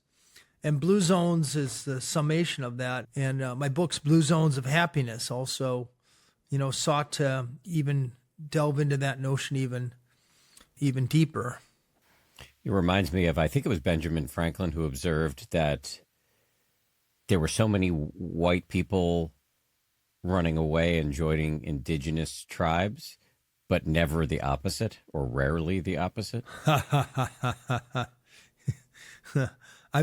And Blue Zones is the summation of that. And my book's Blue Zones of Happiness also, sought to even delve into that notion even deeper. It reminds me of, I think it was Benjamin Franklin who observed that there were so many white people running away and joining indigenous tribes, but never the opposite, or rarely the opposite. I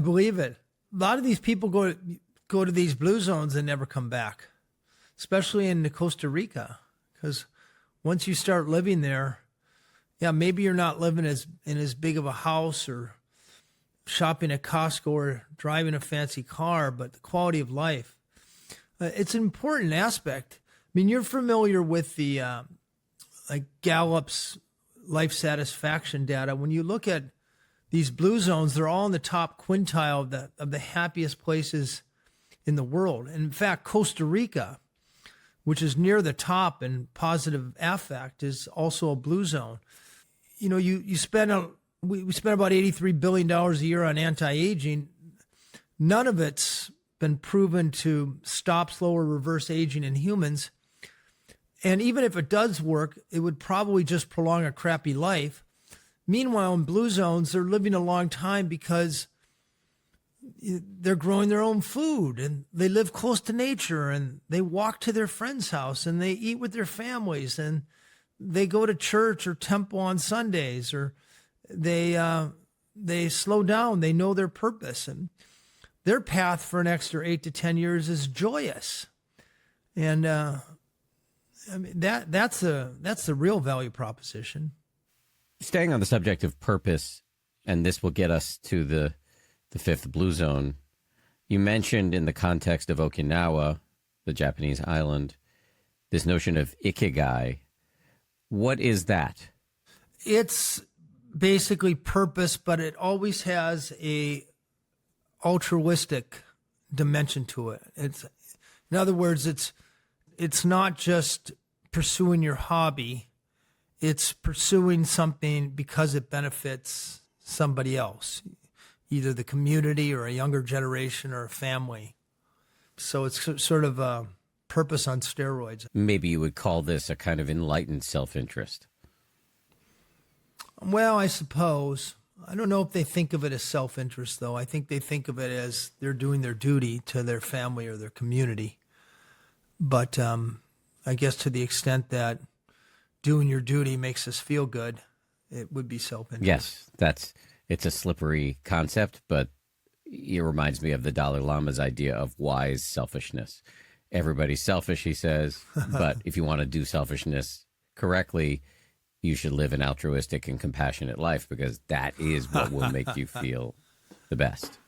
believe it. A lot of these people go to these blue zones and never come back, especially in Costa Rica, because once you start living there, maybe you're not living in as big of a house or shopping at Costco or driving a fancy car, but the quality of life, it's an important aspect. I mean, you're familiar with the Gallup's life satisfaction data. When you look at these blue zones, they're all in the top quintile of the happiest places in the world. And in fact, Costa Rica, which is near the top in positive affect, is also a blue zone. We spend about $83 billion a year on anti-aging. None of it's been proven to stop, slow, or reverse aging in humans. And even if it does work, it would probably just prolong a crappy life. Meanwhile, in blue zones, they're living a long time because they're growing their own food, and they live close to nature, and they walk to their friend's house, and they eat with their families, and they go to church or temple on Sundays, or they slow down. They know their purpose, and their path for an extra 8 to 10 years is joyous. And that's the real value proposition. Staying on the subject of purpose, and this will get us to the fifth blue zone. You mentioned in the context of Okinawa, the Japanese island, this notion of ikigai. What is that? It's basically purpose, but it always has a altruistic dimension to it. In other words, it's not just pursuing your hobby. It's pursuing something because it benefits somebody else, either the community or a younger generation or a family. So it's sort of a purpose on steroids. Maybe you would call this a kind of enlightened self-interest. Well, I suppose. I don't know if they think of it as self-interest, though. I think they think of it as they're doing their duty to their family or their community. But I guess to the extent that doing your duty makes us feel good, it would be self-interest. Yes, it's a slippery concept, but it reminds me of the Dalai Lama's idea of wise selfishness. Everybody's selfish, he says, but if you want to do selfishness correctly, you should live an altruistic and compassionate life, because that is what will make you feel the best.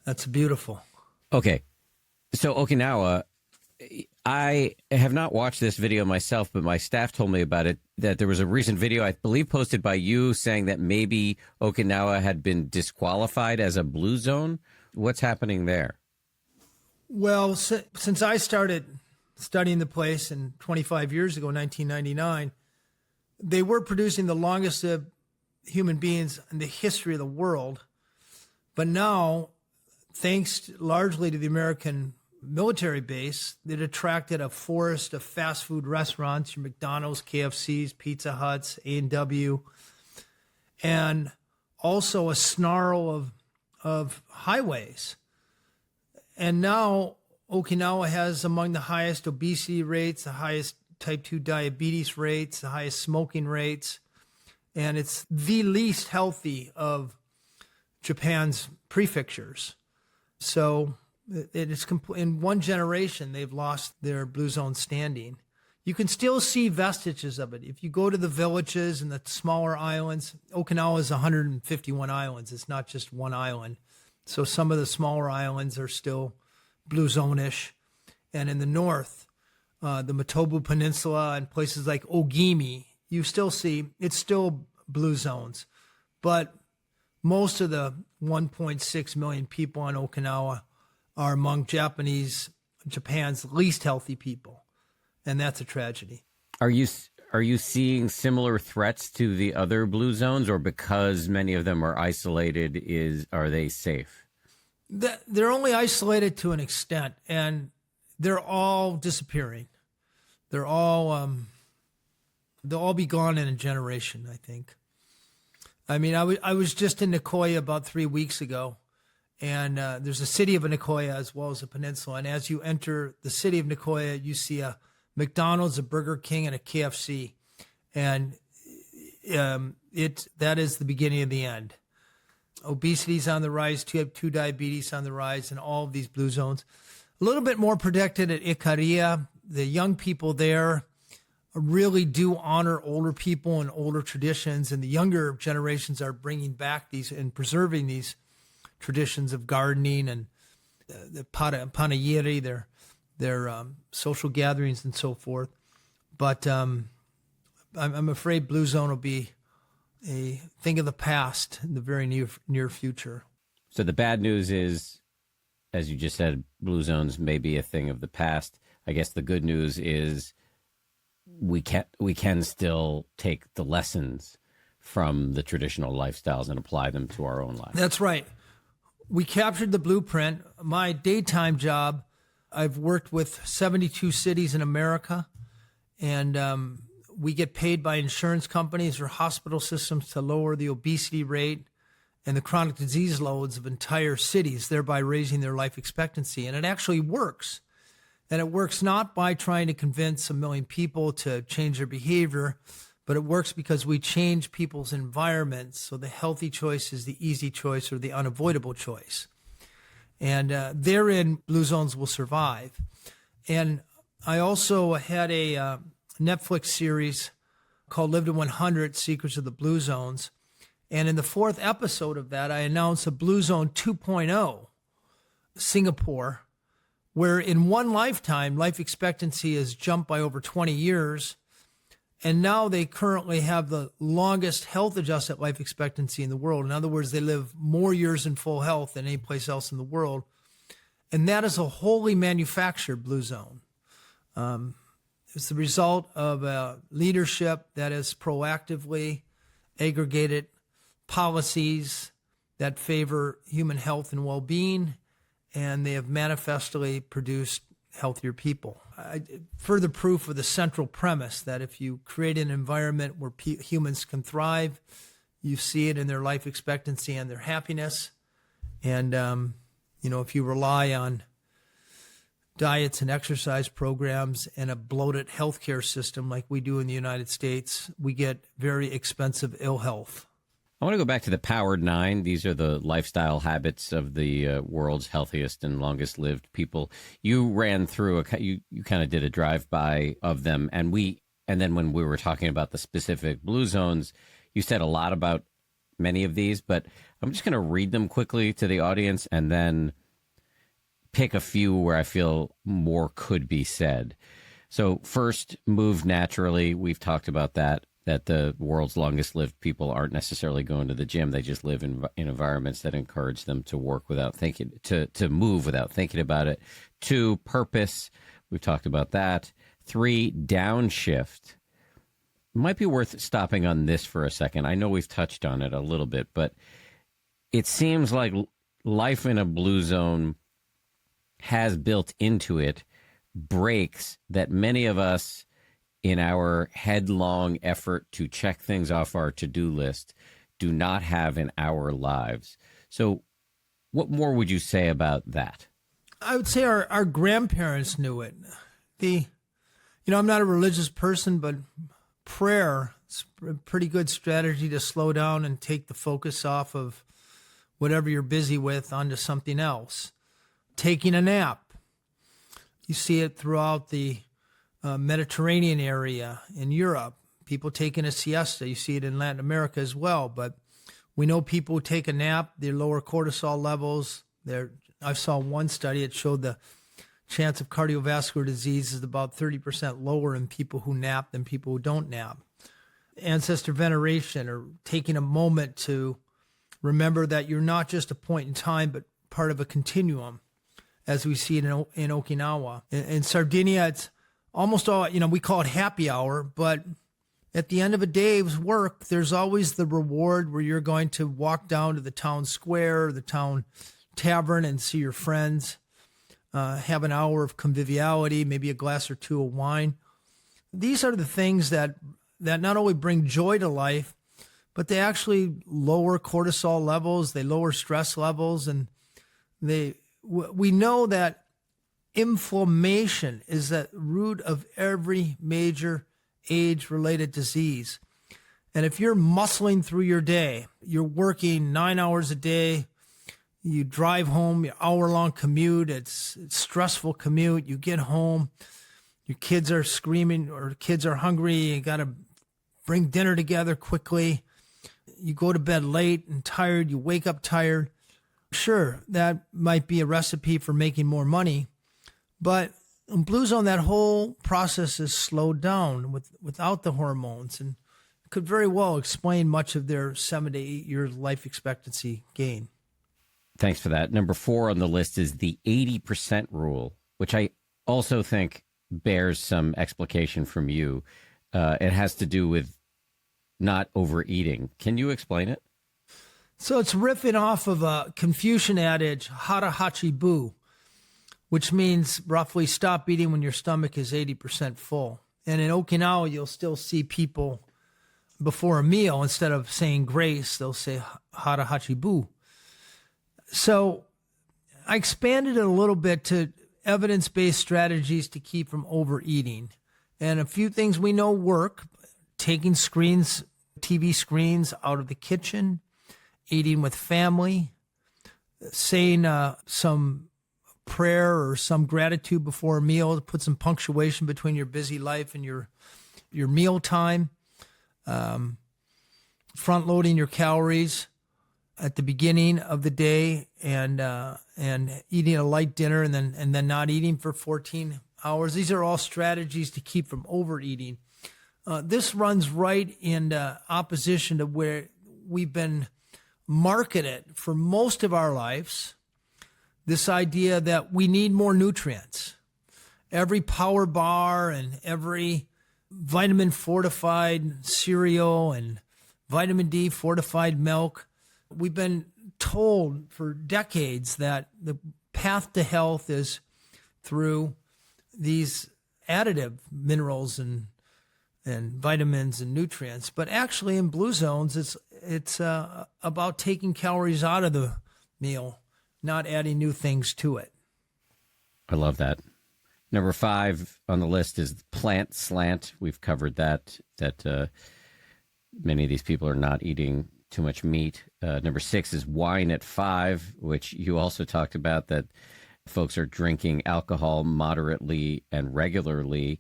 That's beautiful. Okay. So Okinawa, I have not watched this video myself, but my staff told me about it, that there was a recent video, I believe, posted by you saying that maybe Okinawa had been disqualified as a blue zone. What's happening there? Well, since I started studying the place 25 years ago, 1999, they were producing the longest human beings in the history of the world. But now, thanks largely to the American military base, it attracted a forest of fast food restaurants, your McDonald's, KFC's, Pizza Huts, A&W, and also a snarl of highways. And now Okinawa has among the highest obesity rates, the highest type 2 diabetes rates, the highest smoking rates, and it's the least healthy of Japan's prefectures. So it is in one generation, they've lost their blue zone standing. You can still see vestiges of it. If you go to the villages and the smaller islands, Okinawa is 151 islands. It's not just one island. So some of the smaller islands are still blue zone-ish. And in the north, the Matobu Peninsula and places like Ogimi, you still see, it's still blue zones. But most of the 1.6 million people on Okinawa are among Japan's least healthy people. And that's a tragedy. Are you seeing similar threats to the other blue zones, or because many of them are isolated, are they safe? They're only isolated to an extent, and they're all disappearing. They'll all be gone in a generation, I think. I mean, I was just in Nicoya about 3 weeks ago, and there's a city of Nicoya as well as a peninsula. And as you enter the city of Nicoya, you see a McDonald's, a Burger King, and a KFC. And that is the beginning of the end. Obesity's on the rise, type 2 diabetes on the rise, and all of these blue zones. A little bit more protected at Ikaria. The young people there really do honor older people and older traditions, and the younger generations are bringing back these and preserving these traditions of gardening and the panayiri, their social gatherings and so forth. But I'm afraid blue zone will be a thing of the past in the very near future. So the bad news is, as you just said, blue zones may be a thing of the past. I guess the good news is we can still take the lessons from the traditional lifestyles and apply them to our own lives. That's right. We captured the blueprint. My daytime job, I've worked with 72 cities in America, and we get paid by insurance companies or hospital systems to lower the obesity rate and the chronic disease loads of entire cities, thereby raising their life expectancy. And it actually works. And it works not by trying to convince 1 million people to change their behavior, but it works because we change people's environments. So the healthy choice is the easy choice or the unavoidable choice. And therein, blue zones will survive. And I also had a Netflix series called Live to 100, Secrets of the Blue Zones. And in the 4th episode of that, I announced a Blue Zone 2.0, Singapore, where in one lifetime, life expectancy has jumped by over 20 years. And now they currently have the longest health-adjusted life expectancy in the world. In other words, they live more years in full health than any place else in the world. And that is a wholly manufactured blue zone. It's the result of a leadership that has proactively aggregated policies that favor human health and well-being, and they have manifestly produced healthier people. Further proof of the central premise that if you create an environment where humans can thrive, you see it in their life expectancy and their happiness. And, if you rely on diets and exercise programs and a bloated healthcare system like we do in the United States, we get very expensive ill health. I want to go back to the Powered 9. These are the lifestyle habits of the world's healthiest and longest lived people. You ran through you kind of did a drive-by of them, and then when we were talking about the specific blue zones, you said a lot about many of these, but I'm just going to read them quickly to the audience and then pick a few where I feel more could be said. So first, move naturally. We've talked about that the world's longest lived people aren't necessarily going to the gym. They just live in environments that encourage them to work without thinking, to move without thinking about it. 2, purpose. We've talked about that. 3, downshift. Might be worth stopping on this for a second. I know we've touched on it a little bit, but it seems like life in a blue zone has built into it breaks that many of us, in our headlong effort to check things off our to-do list, do not have in our lives. So what more would you say about that? I would say our grandparents knew it. I'm not a religious person, but prayer is a pretty good strategy to slow down and take the focus off of whatever you're busy with onto something else. Taking a nap. You see it throughout the Mediterranean area in Europe. People taking a siesta. You see it in Latin America as well. But we know people who take a nap, they lower cortisol levels. I saw one study, it showed the chance of cardiovascular disease is about 30% lower in people who nap than people who don't nap. Ancestor veneration, or taking a moment to remember that you're not just a point in time, but part of a continuum, as we see it in Okinawa. In Sardinia, it's almost all, we call it happy hour, but at the end of a day's work, there's always the reward where you're going to walk down to the town square, or the town tavern, and see your friends, have an hour of conviviality, maybe a glass or two of wine. These are the things that not only bring joy to life, but they actually lower cortisol levels, they lower stress levels, and we know that inflammation is at the root of every major age-related disease. And if you're muscling through your day, you're working 9 hours a day, you drive home, your hour-long commute, it's stressful commute, you get home, your kids are screaming or kids are hungry, you got to bring dinner together quickly, you go to bed late and tired, you wake up tired. Sure, that might be a recipe for making more money, but in Blue Zone, that whole process is slowed down without the hormones, and could very well explain much of their 7 to 8 years life expectancy gain. Thanks for that. Number 4 on the list is the 80% rule, which I also think bears some explication from you. It has to do with not overeating. Can you explain it? So it's riffing off of a Confucian adage, hara hachi bu, which means roughly stop eating when your stomach is 80% full. And in Okinawa, you'll still see people before a meal, instead of saying grace, they'll say hara hachi bu. So I expanded it a little bit to evidence-based strategies to keep from overeating. And a few things we know work: taking TV screens out of the kitchen, eating with family, saying some prayer or some gratitude before a meal to put some punctuation between your busy life and your meal time, front-loading your calories at the beginning of the day, and eating a light dinner and then not eating for 14 hours. These are all strategies to keep from overeating. This runs right in opposition to where we've been marketed for most of our lives, this idea that we need more nutrients. Every power bar and every vitamin fortified cereal and vitamin D fortified milk, we've been told for decades that the path to health is through these additive minerals and vitamins and nutrients. But actually in Blue Zones, it's about taking calories out of the meal, not adding new things to it. I love that. Number 5 on the list is plant slant. We've covered that many of these people are not eating too much meat. Number 6 is wine at 5, which you also talked about, that folks are drinking alcohol moderately and regularly.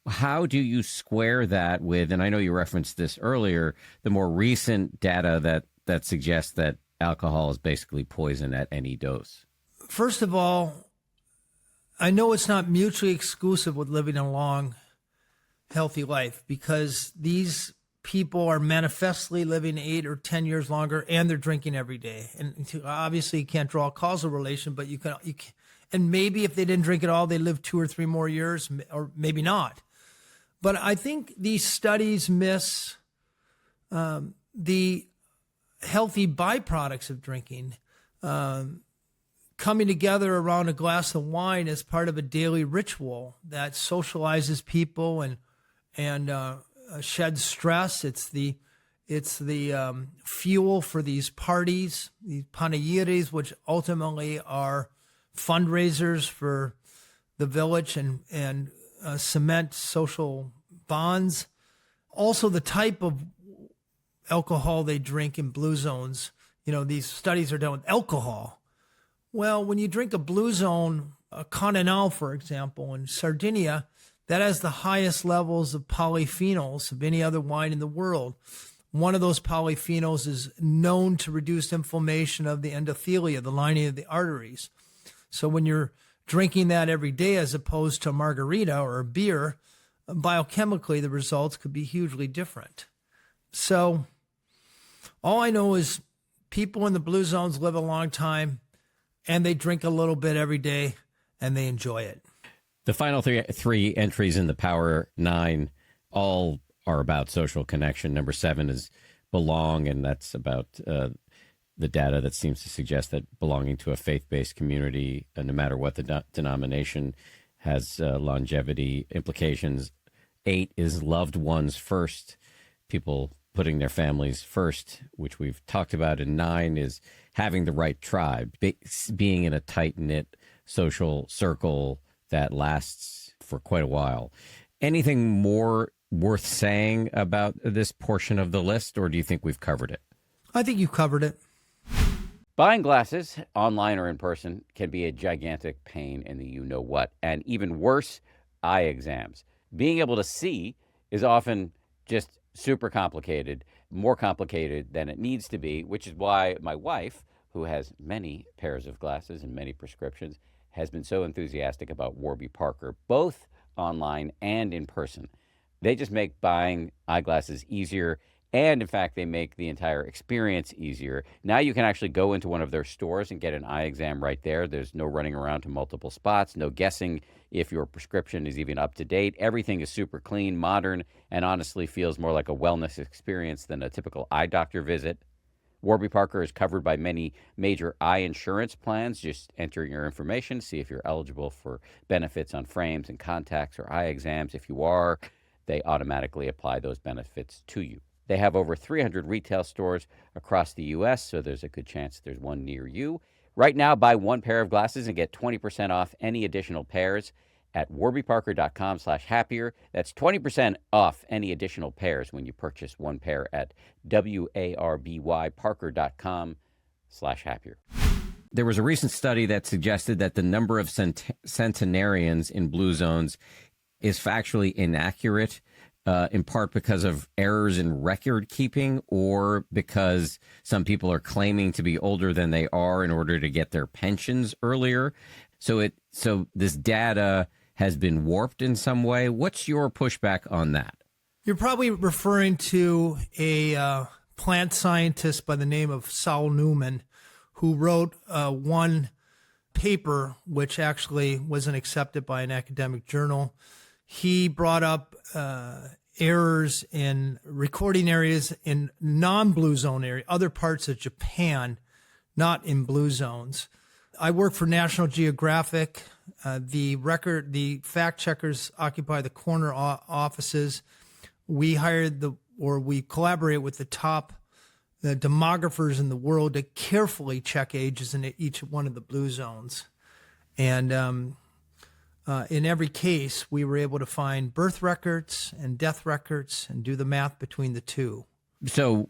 How do you square that with, and I know you referenced this earlier, the more recent data that suggests that alcohol is basically poison at any dose? First of all, I know it's not mutually exclusive with living a long, healthy life, because these people are manifestly living 8 or 10 years longer, and they're drinking every day. And obviously you can't draw a causal relation, but you can, and maybe if they didn't drink at all, they live 2 or 3 more years, or maybe not. But I think these studies miss the healthy byproducts of drinking. Coming together around a glass of wine as part of a daily ritual that socializes people and sheds stress. It's the fuel for these parties, these panegyris, which ultimately are fundraisers for the village and cement social bonds. Also, the type of alcohol they drink in Blue Zones these studies are done with alcohol. Well, when you drink a Blue Zone, a Continental, for example, in Sardinia, that has the highest levels of polyphenols of any other wine in the world. One of those polyphenols is known to reduce inflammation of the endothelia, the lining of the arteries. So when you're drinking that every day as opposed to a margarita or a beer, biochemically the results could be hugely different. So all I know is people in the Blue Zones live a long time and they drink a little bit every day and they enjoy it. The final three entries in the Power 9 all are about social connection. Number 7 is belong, and that's about the data that seems to suggest that belonging to a faith-based community, no matter what the denomination, has longevity implications. 8 is loved ones first, people putting their families first, which we've talked about. And 9 is having the right tribe, being in a tight-knit social circle that lasts for quite a while. Anything more worth saying about this portion of the list, or do you think we've covered it? I think you covered it. Buying glasses, online or in person, can be a gigantic pain in the you-know-what, and even worse, eye exams. Being able to see is often just super complicated, more complicated than it needs to be, which is why my wife, who has many pairs of glasses and many prescriptions, has been so enthusiastic about Warby Parker, both online and in person. They just make buying eyeglasses easier, and in fact, they make the entire experience easier. Now you can actually go into one of their stores and get an eye exam right there. There's no running around to multiple spots, no guessing if your prescription is even up to date. Everything is super clean, modern, and honestly feels more like a wellness experience than a typical eye doctor visit. Warby Parker is covered by many major eye insurance plans. Just enter your information, see if you're eligible for benefits on frames and contacts or eye exams. If you are, they automatically apply those benefits to you. They have over 300 retail stores across the U.S., so there's a good chance there's one near you. Right now, buy one pair of glasses and get 20% off any additional pairs at warbyparker.com/happier. That's 20% off any additional pairs when you purchase one pair at warbyparker.com/happier. There was a recent study that suggested that the number of centenarians in Blue Zones is factually inaccurate, in part because of errors in record keeping, or because some people are claiming to be older than they are in order to get their pensions earlier. So this data has been warped in some way. What's your pushback on that? You're probably referring to a plant scientist by the name of Saul Newman, who wrote one paper which actually wasn't accepted by an academic journal. He brought up errors in recording areas in non-Blue Zone area, other parts of Japan, not in Blue Zones. I work for National Geographic. The fact checkers occupy the corner offices. We collaborate with the top demographers in the world to carefully check ages in each one of the Blue Zones. And in every case, we were able to find birth records and death records and do the math between the two. So,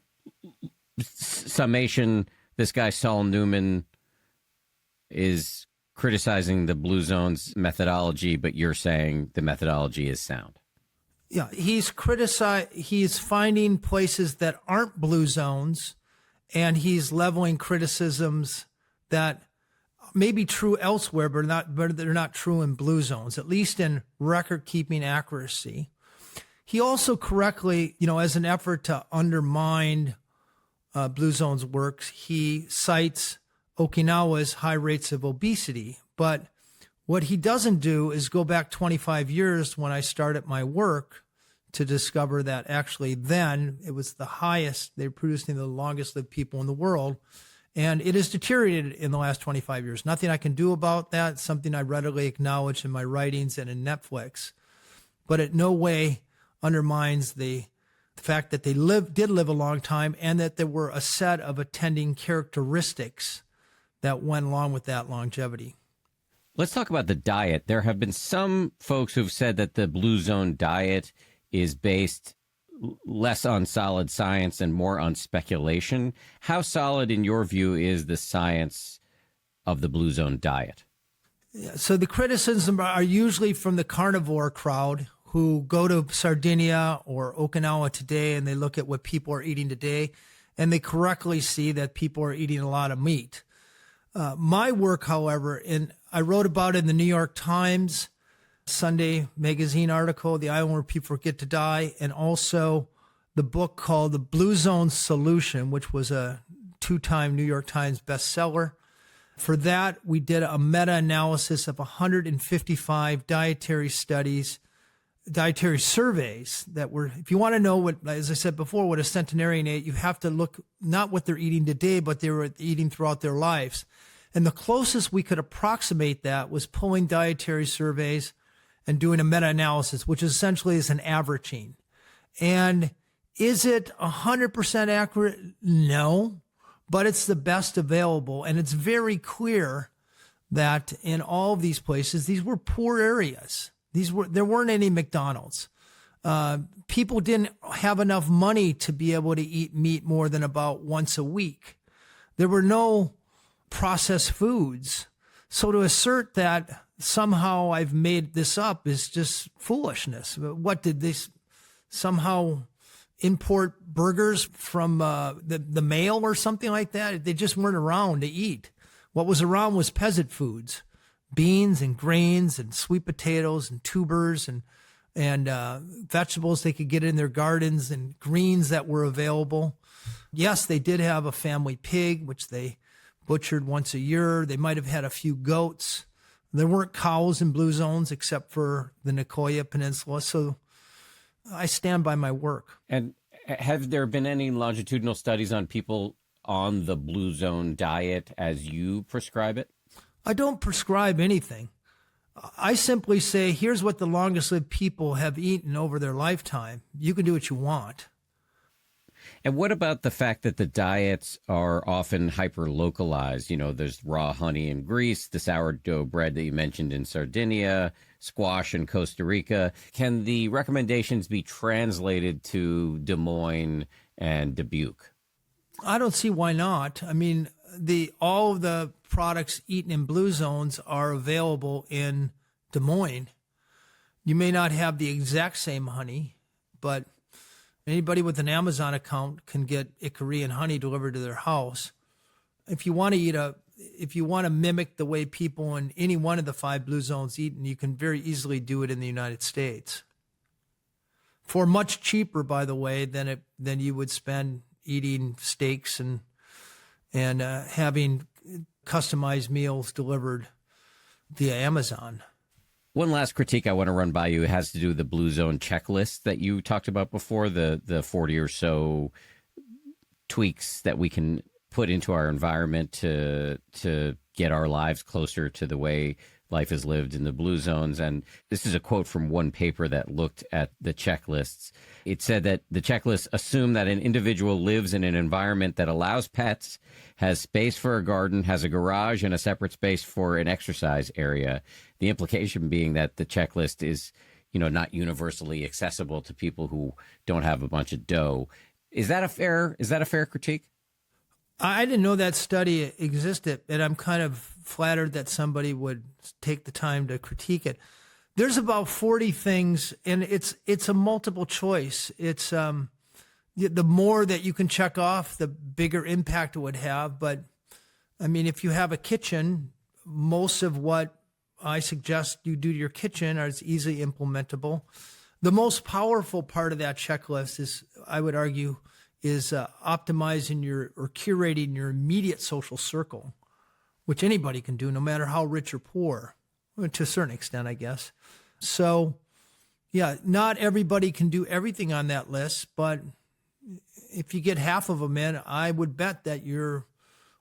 summation, this guy Saul Newman is criticizing the Blue Zones methodology, but you're saying the methodology is sound. Yeah, he's finding places that aren't Blue Zones, and he's leveling criticisms that may be true elsewhere, but they're not true in Blue Zones, at least in record-keeping accuracy. He also correctly, as an effort to undermine Blue Zones works, he cites Okinawa's high rates of obesity. But what he doesn't do is go back 25 years when I started my work to discover that actually then it was the highest. They were producing the longest lived people in the world. And it has deteriorated in the last 25 years. Nothing I can do about that. It's something I readily acknowledge in my writings and in Netflix. But it no way undermines the fact that they did live a long time, and that there were a set of attending characteristics that went along with that longevity. Let's talk about the diet. There have been some folks who've said that the Blue Zone diet is based less on solid science and more on speculation. How solid, in your view, is the science of the Blue Zone diet? So the criticisms are usually from the carnivore crowd who go to Sardinia or Okinawa today and they look at what people are eating today, and they correctly see that people are eating a lot of meat. My work, however, and I wrote about it in the New York Times Sunday magazine article, The Island Where People Forget to Die, and also the book called The Blue Zone Solution, which was a 2-time New York Times bestseller. For that, we did a meta-analysis of 155 dietary surveys that were, if you want to know what, as I said before, what a centenarian ate, you have to look not what they're eating today, but they were eating throughout their lives. And the closest we could approximate that was pulling dietary surveys and doing a meta-analysis, which essentially is an averaging. And is it 100% accurate? No, but it's the best available. And it's very clear that in all of these places, these were poor areas. There weren't any McDonald's. People didn't have enough money to be able to eat meat more than about once a week. There were no processed foods. So to assert that somehow I've made this up is just foolishness. What, did they somehow import burgers from the mail or something like that? They just weren't around to eat. What was around was peasant foods, beans and grains and sweet potatoes and tubers and vegetables they could get in their gardens and greens that were available. Yes, they did have a family pig, which they butchered once a year. They might have had a few goats. There weren't cows in blue zones except for the Nicoya Peninsula. So I stand by my work. And have there been any longitudinal studies on people on the blue zone diet as you prescribe it? I don't prescribe anything. I simply say, here's what the longest lived people have eaten over their lifetime. You can do what you want. And what about the fact that the diets are often hyper-localized? You know, there's raw honey in Greece, the sourdough bread that you mentioned in Sardinia, squash in Costa Rica. Can the recommendations be translated to Des Moines and Dubuque? I don't see why not. I mean, all of the products eaten in blue zones are available in Des Moines. You may not have the exact same honey, but anybody with an Amazon account can get Icarian honey delivered to their house. If you want to mimic the way people in any one of the 5 blue zones eat, and you can very easily do it in the United States. For much cheaper, by the way, than you would spend eating steaks and having customized meals delivered via Amazon. One last critique I want to run by you has to do with the Blue Zone checklist that you talked about before, the 40 or so tweaks that we can put into our environment to get our lives closer to the way life is lived in the blue zones. And this is a quote from one paper that looked at the checklists. It said that the checklists assume that an individual lives in an environment that allows pets, has space for a garden, has a garage, and a separate space for an exercise area. The implication being that the checklist is, not universally accessible to people who don't have a bunch of dough. Is that a fair critique? I didn't know that study existed, and I'm kind of flattered that somebody would take the time to critique it. There's about 40 things, and it's a multiple choice. It's the more that you can check off, the bigger impact it would have. But I mean, if you have a kitchen, most of what I suggest you do to your kitchen is easily implementable. The most powerful part of that checklist is, I would argue, is optimizing or curating your immediate social circle, which anybody can do, no matter how rich or poor, to a certain extent, I guess. So, yeah, not everybody can do everything on that list, but if you get half of them in, I would bet that your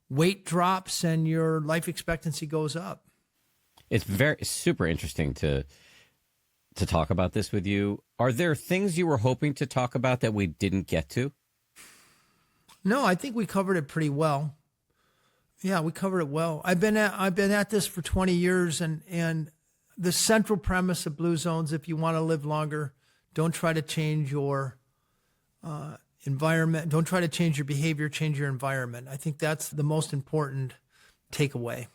weight drops and your life expectancy goes up. It's super interesting to talk about this with you. Are there things you were hoping to talk about that we didn't get to? No, I think we covered it pretty well. Yeah, we covered it well. I've been at this for 20 years, and the central premise of blue zones, if you want to live longer, don't try to change your environment. Don't try to change your behavior, change your environment. I think that's the most important takeaway.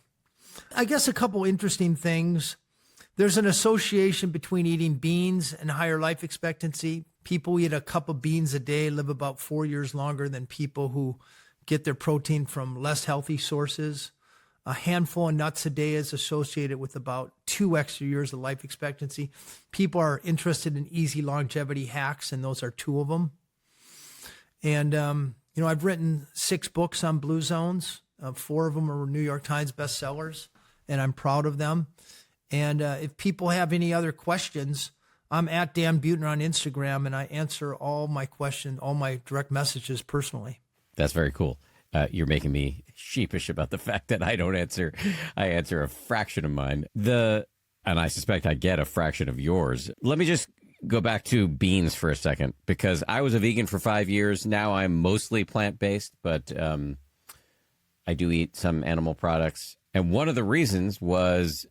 I guess a couple interesting things. There's an association between eating beans and higher life expectancy. People who eat a cup of beans a day live about 4 years longer than people who get their protein from less healthy sources. A handful of nuts a day is associated with about 2 extra years of life expectancy. People are interested in easy longevity hacks, and those are 2 of them. And, I've written 6 books on blue zones. 4 of them are New York Times bestsellers, and I'm proud of them. And if people have any other questions, I'm at Dan Buettner on Instagram, and I answer all my questions, all my direct messages personally. That's very cool. You're making me sheepish about the fact that I don't answer. I answer a fraction of mine. And I suspect I get a fraction of yours. Let me just go back to beans for a second, because I was a vegan for 5 years. Now I'm mostly plant-based, but I do eat some animal products. And one of the reasons was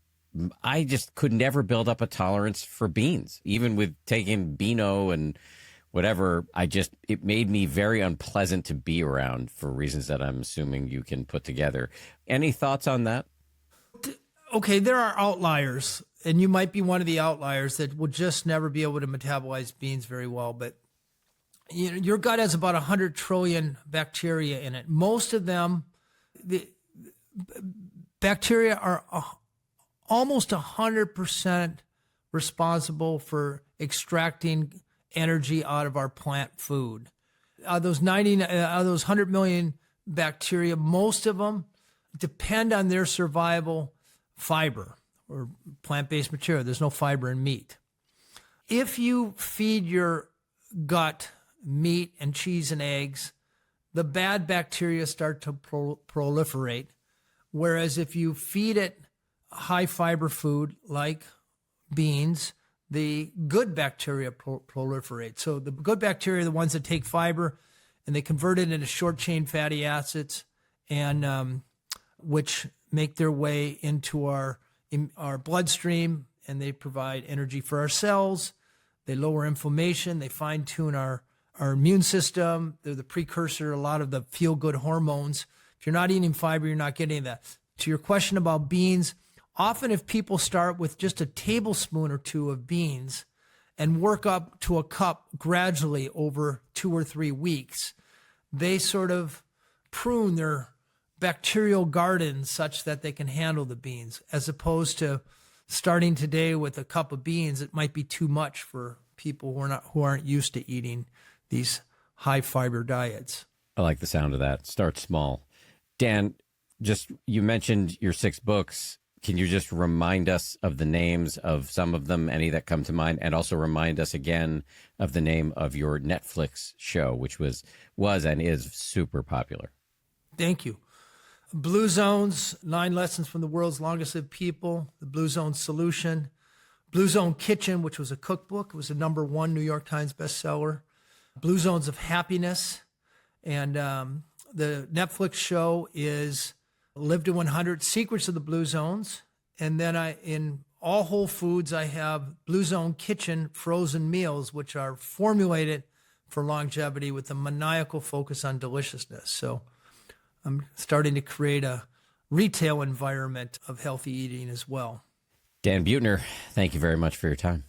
I just could never build up a tolerance for beans. Even with taking Beano and whatever, it made me very unpleasant to be around for reasons that I'm assuming you can put together. Any thoughts on that? Okay, there are outliers, and you might be one of the outliers that will just never be able to metabolize beans very well. But your gut has about 100 trillion bacteria in it. Most of them, the bacteria are almost 100% responsible for extracting energy out of our plant food. Those 100 million bacteria, most of them depend on their survival fiber or plant-based material. There's no fiber in meat. If you feed your gut meat and cheese and eggs, the bad bacteria start to proliferate. Whereas if you feed it high fiber food like beans, the good bacteria proliferate. So the good bacteria are the ones that take fiber and they convert it into short chain fatty acids, and which make their way into our bloodstream, and they provide energy for our cells. They lower inflammation. They fine tune our immune system. They're the precursor to a lot of the feel good hormones. If you're not eating fiber, you're not getting that. To your question about beans, often if people start with just a tablespoon or 2 of beans and work up to a cup gradually over 2 or 3 weeks, they sort of prune their bacterial garden such that they can handle the beans, as opposed to starting today with a cup of beans. It might be too much for people who aren't used to eating these high fiber diets. I like the sound of that. Start small. Dan, you mentioned your 6 books. Can you just remind us of the names of some of them, any that come to mind, and also remind us again of the name of your Netflix show, which was and is super popular? Thank you. Blue Zones, 9 Lessons from the World's Longest Lived People, The Blue Zone Solution, Blue Zone Kitchen, which was a cookbook. It was a #1 New York Times bestseller. Blue Zones of Happiness. And the Netflix show is Live to 100, Secrets of the Blue Zones. And then in all Whole Foods, I have Blue Zone Kitchen frozen meals, which are formulated for longevity with a maniacal focus on deliciousness. So I'm starting to create a retail environment of healthy eating as well. Dan Buettner, thank you very much for your time.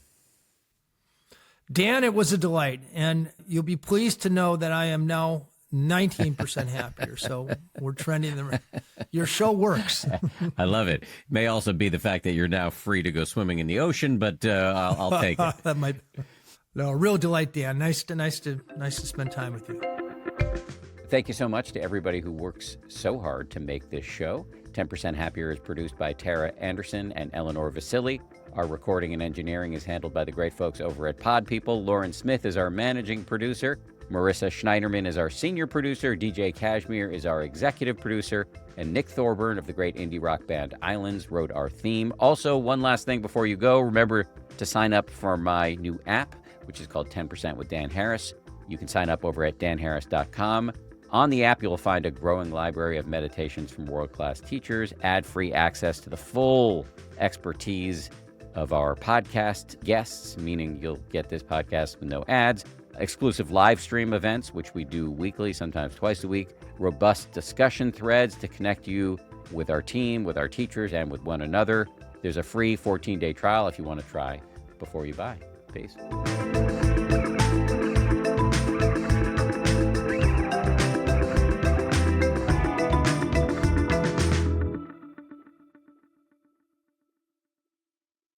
Dan, it was a delight. And you'll be pleased to know that I am now 19% happier. So we're trending. Your show works. I love it. May also be the fact that you're now free to go swimming in the ocean, but I'll take it. That might. No, real delight, Dan. Nice to spend time with you. Thank you so much to everybody who works so hard to make this show. 10% Happier is produced by Tara Anderson and Eleanor Vasili. Our recording and engineering is handled by the great folks over at Pod People. Lauren Smith is our managing producer. Marissa Schneiderman is our senior producer. DJ Kashmir is our executive producer. And Nick Thorburn of the great indie rock band Islands wrote our theme. Also, one last thing before you go, remember to sign up for my new app, which is called 10% with Dan Harris. You can sign up over at danharris.com. On the app, you'll find a growing library of meditations from world-class teachers, ad-free access to the full expertise of our podcast guests, meaning you'll get this podcast with no ads, exclusive live stream events, which we do weekly, sometimes twice a week, robust discussion threads to connect you with our team, with our teachers, and with one another. There's a free 14-day trial if you want to try before you buy. Peace.